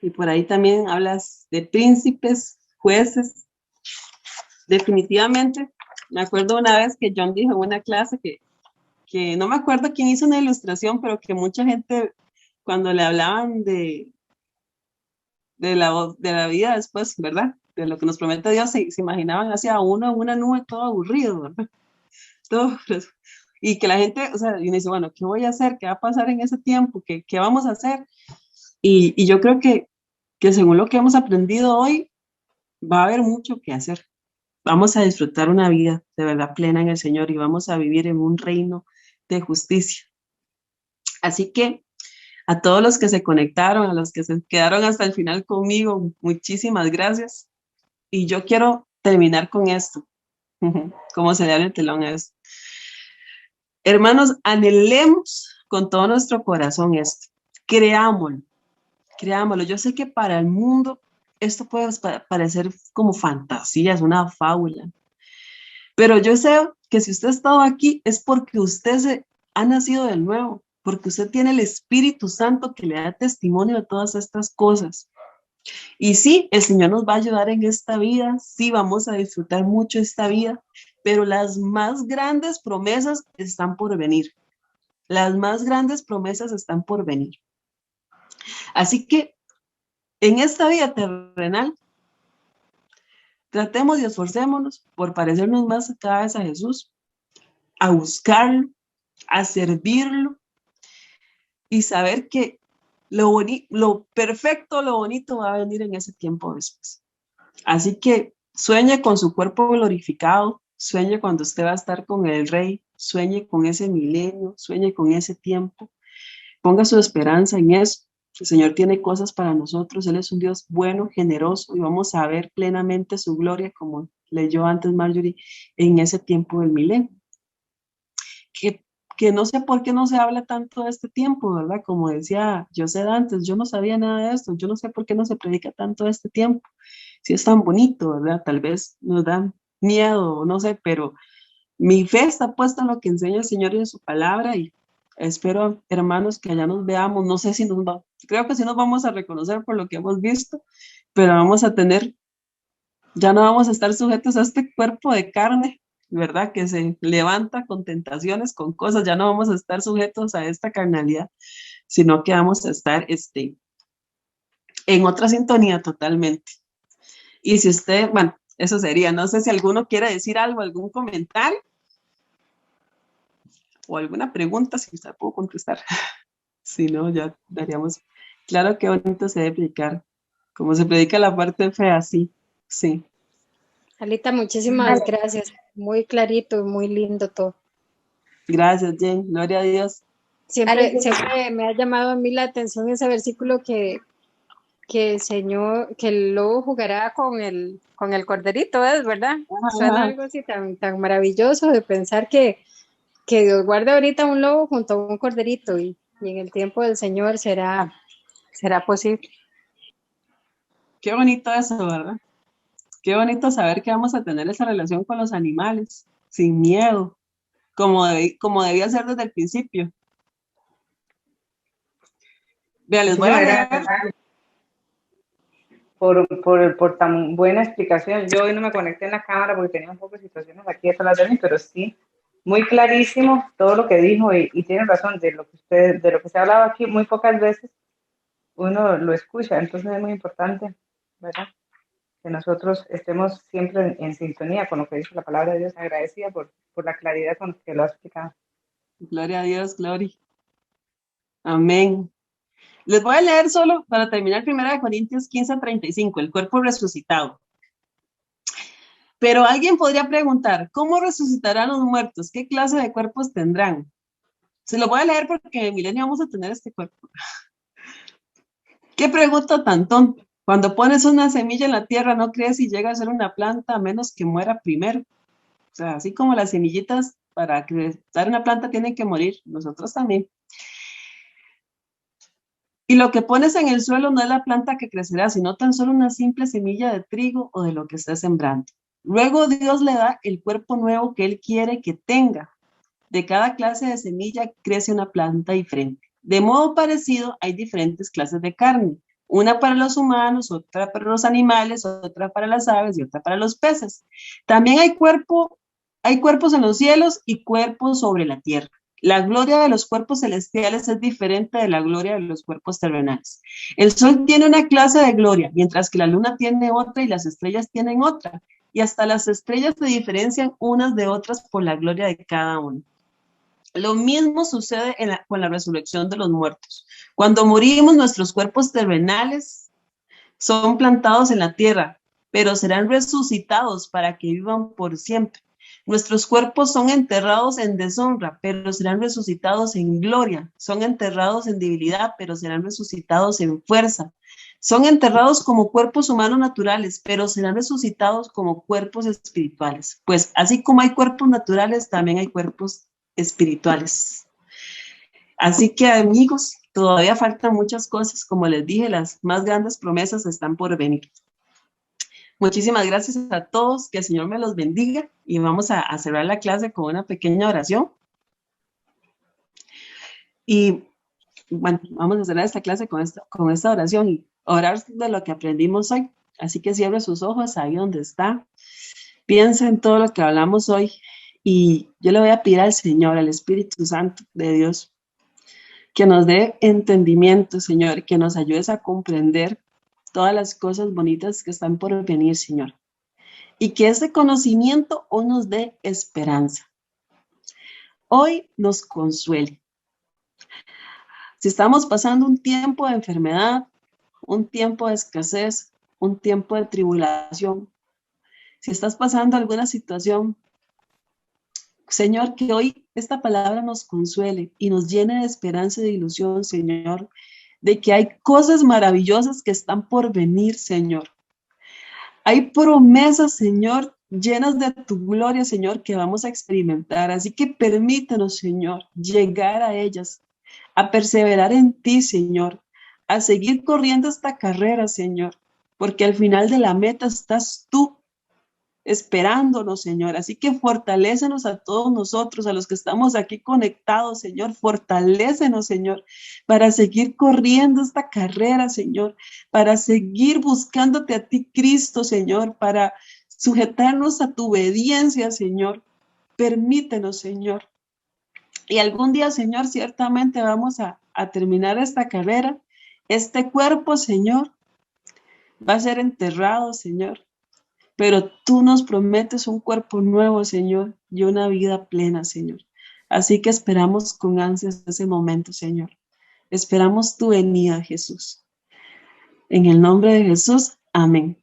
Y por ahí también hablas de príncipes, jueces. Definitivamente, me acuerdo una vez que John dijo en una clase que no me acuerdo quién hizo una ilustración, pero que mucha gente, cuando le hablaban de la vida después, ¿verdad? De lo que nos promete Dios, se imaginaban hacia uno en una nube todo aburrido, ¿verdad? Todo, y que la gente, o sea, y uno dice, bueno, ¿qué voy a hacer? ¿Qué va a pasar en ese tiempo? ¿Qué vamos a hacer? Y yo creo que según lo que hemos aprendido hoy, va a haber mucho que hacer. Vamos a disfrutar una vida de verdad plena en el Señor y vamos a vivir en un reino de justicia. Así que a todos los que se conectaron, a los que se quedaron hasta el final conmigo, muchísimas gracias. Y yo quiero terminar con esto, como se le da el telón a esto. Hermanos, anhelemos con todo nuestro corazón esto. Creámoslo. Yo sé que para el mundo esto puede parecer como fantasía, es una fábula. Pero yo sé que si usted ha estado aquí es porque usted ha nacido de nuevo, porque usted tiene el Espíritu Santo que le da testimonio de todas estas cosas. Y sí, el Señor nos va a ayudar en esta vida, sí vamos a disfrutar mucho esta vida, pero las más grandes promesas están por venir. Las más grandes promesas están por venir. Así que en esta vida terrenal, tratemos y esforcémonos por parecernos más cada vez a Jesús, a buscarlo, a servirlo y saber que lo perfecto, lo bonito va a venir en ese tiempo después. Así que sueñe con su cuerpo glorificado, sueñe cuando usted va a estar con el Rey, sueñe con ese milenio, sueñe con ese tiempo, ponga su esperanza en eso. El Señor tiene cosas para nosotros, Él es un Dios bueno, generoso y vamos a ver plenamente su gloria, como leyó antes Marjorie, en ese tiempo del milenio. Que no sé por qué no se habla tanto de este tiempo, ¿verdad? Como decía José antes, yo no sabía nada de esto, yo no sé por qué no se predica tanto de este tiempo. Si es tan bonito, ¿verdad? Tal vez nos da miedo, no sé, pero mi fe está puesta en lo que enseña el Señor y en su palabra y espero, hermanos, que allá nos veamos. No sé si creo que sí nos vamos a reconocer por lo que hemos visto, pero vamos a tener, ya no vamos a estar sujetos a este cuerpo de carne, ¿verdad? Que se levanta con tentaciones, con cosas, ya no vamos a estar sujetos a esta carnalidad, sino que vamos a estar en otra sintonía totalmente. Y si usted, bueno, eso sería, no sé si alguno quiere decir algo, algún comentario o alguna pregunta, si usted puedo contestar. Si no, ya daríamos, claro que bonito se debe predicar, como se predica la parte fea, sí, sí. Alita, muchísimas gracias. Muy clarito, muy lindo todo. Gracias, Jane, gloria a Dios. Siempre me ha llamado a mí la atención ese versículo que el Señor, que el lobo jugará con el corderito, ¿es verdad? Suena algo así tan maravilloso de pensar que Dios guarde ahorita un lobo junto a un corderito y en el tiempo del Señor será posible. Qué bonito eso, ¿verdad? Qué bonito saber que vamos a tener esa relación con los animales, sin miedo, como debía ser desde el principio. Vean, les voy a leer. Por tan buena explicación. Yo hoy no me conecté en la cámara porque tenía un poco de situaciones aquí atrás de mí, pero sí, muy clarísimo todo lo que dijo y tiene razón de lo que se ha hablado aquí. Muy pocas veces uno lo escucha, entonces es muy importante, ¿verdad? Que nosotros estemos siempre en sintonía con lo que dice la palabra de Dios, agradecida por la claridad con que lo ha explicado. Gloria a Dios, gloria. Amén. Les voy a leer solo para terminar 1 Corintios 15:35, el cuerpo resucitado. Pero alguien podría preguntar, ¿cómo resucitarán los muertos? ¿Qué clase de cuerpos tendrán? Se lo voy a leer porque en el milenio vamos a tener este cuerpo. ¿Qué pregunta tan tonta? Cuando pones una semilla en la tierra, no crees si llega a ser una planta a menos que muera primero. O sea, así como las semillitas para crear una planta tienen que morir, nosotros también. Y lo que pones en el suelo no es la planta que crecerá, sino tan solo una simple semilla de trigo o de lo que estés sembrando. Luego Dios le da el cuerpo nuevo que Él quiere que tenga. De cada clase de semilla crece una planta diferente. De modo parecido, hay diferentes clases de carne. Una para los humanos, otra para los animales, otra para las aves y otra para los peces. También hay cuerpos en los cielos y cuerpos sobre la tierra. La gloria de los cuerpos celestiales es diferente de la gloria de los cuerpos terrenales. El sol tiene una clase de gloria, mientras que la luna tiene otra y las estrellas tienen otra. Y hasta las estrellas se diferencian unas de otras por la gloria de cada una. Lo mismo sucede con la resurrección de los muertos. Cuando morimos, nuestros cuerpos terrenales son plantados en la tierra, pero serán resucitados para que vivan por siempre. Nuestros cuerpos son enterrados en deshonra, pero serán resucitados en gloria. Son enterrados en debilidad, pero serán resucitados en fuerza. Son enterrados como cuerpos humanos naturales, pero serán resucitados como cuerpos espirituales. Pues así como hay cuerpos naturales, también hay cuerpos espirituales. Así que, amigos, todavía faltan muchas cosas. Como les dije, las más grandes promesas están por venir. Muchísimas gracias a todos, que el Señor me los bendiga y vamos a cerrar la clase con una pequeña oración. Y bueno, vamos a cerrar esta clase con esta oración y orar de lo que aprendimos hoy. Así que cierre sus ojos ahí donde está. Piensa en todo lo que hablamos hoy y yo le voy a pedir al Señor, al Espíritu Santo de Dios, que nos dé entendimiento, Señor, que nos ayudes a comprender todas las cosas bonitas que están por venir, Señor. Y que ese conocimiento hoy nos dé esperanza. Hoy nos consuele. Si estamos pasando un tiempo de enfermedad, un tiempo de escasez, un tiempo de tribulación, si estás pasando alguna situación, Señor, que hoy esta palabra nos consuele y nos llene de esperanza y de ilusión, Señor, de que hay cosas maravillosas que están por venir, Señor. Hay promesas, Señor, llenas de tu gloria, Señor, que vamos a experimentar. Así que permítanos, Señor, llegar a ellas, a perseverar en ti, Señor, a seguir corriendo esta carrera, Señor, porque al final de la meta estás tú esperándonos, Señor. Así que fortalécenos a todos nosotros, a los que estamos aquí conectados, Señor. Fortalécenos, Señor, para seguir corriendo esta carrera, Señor, para seguir buscándote a ti, Cristo, Señor, para sujetarnos a tu obediencia, Señor. Permítenos, Señor. Y algún día, Señor, ciertamente vamos a terminar esta carrera. Este cuerpo, Señor, va a ser enterrado, Señor. pero tú nos prometes un cuerpo nuevo, Señor, y una vida plena, Señor. Así que esperamos con ansias ese momento, Señor. Esperamos tu venida, Jesús. En el nombre de Jesús, amén.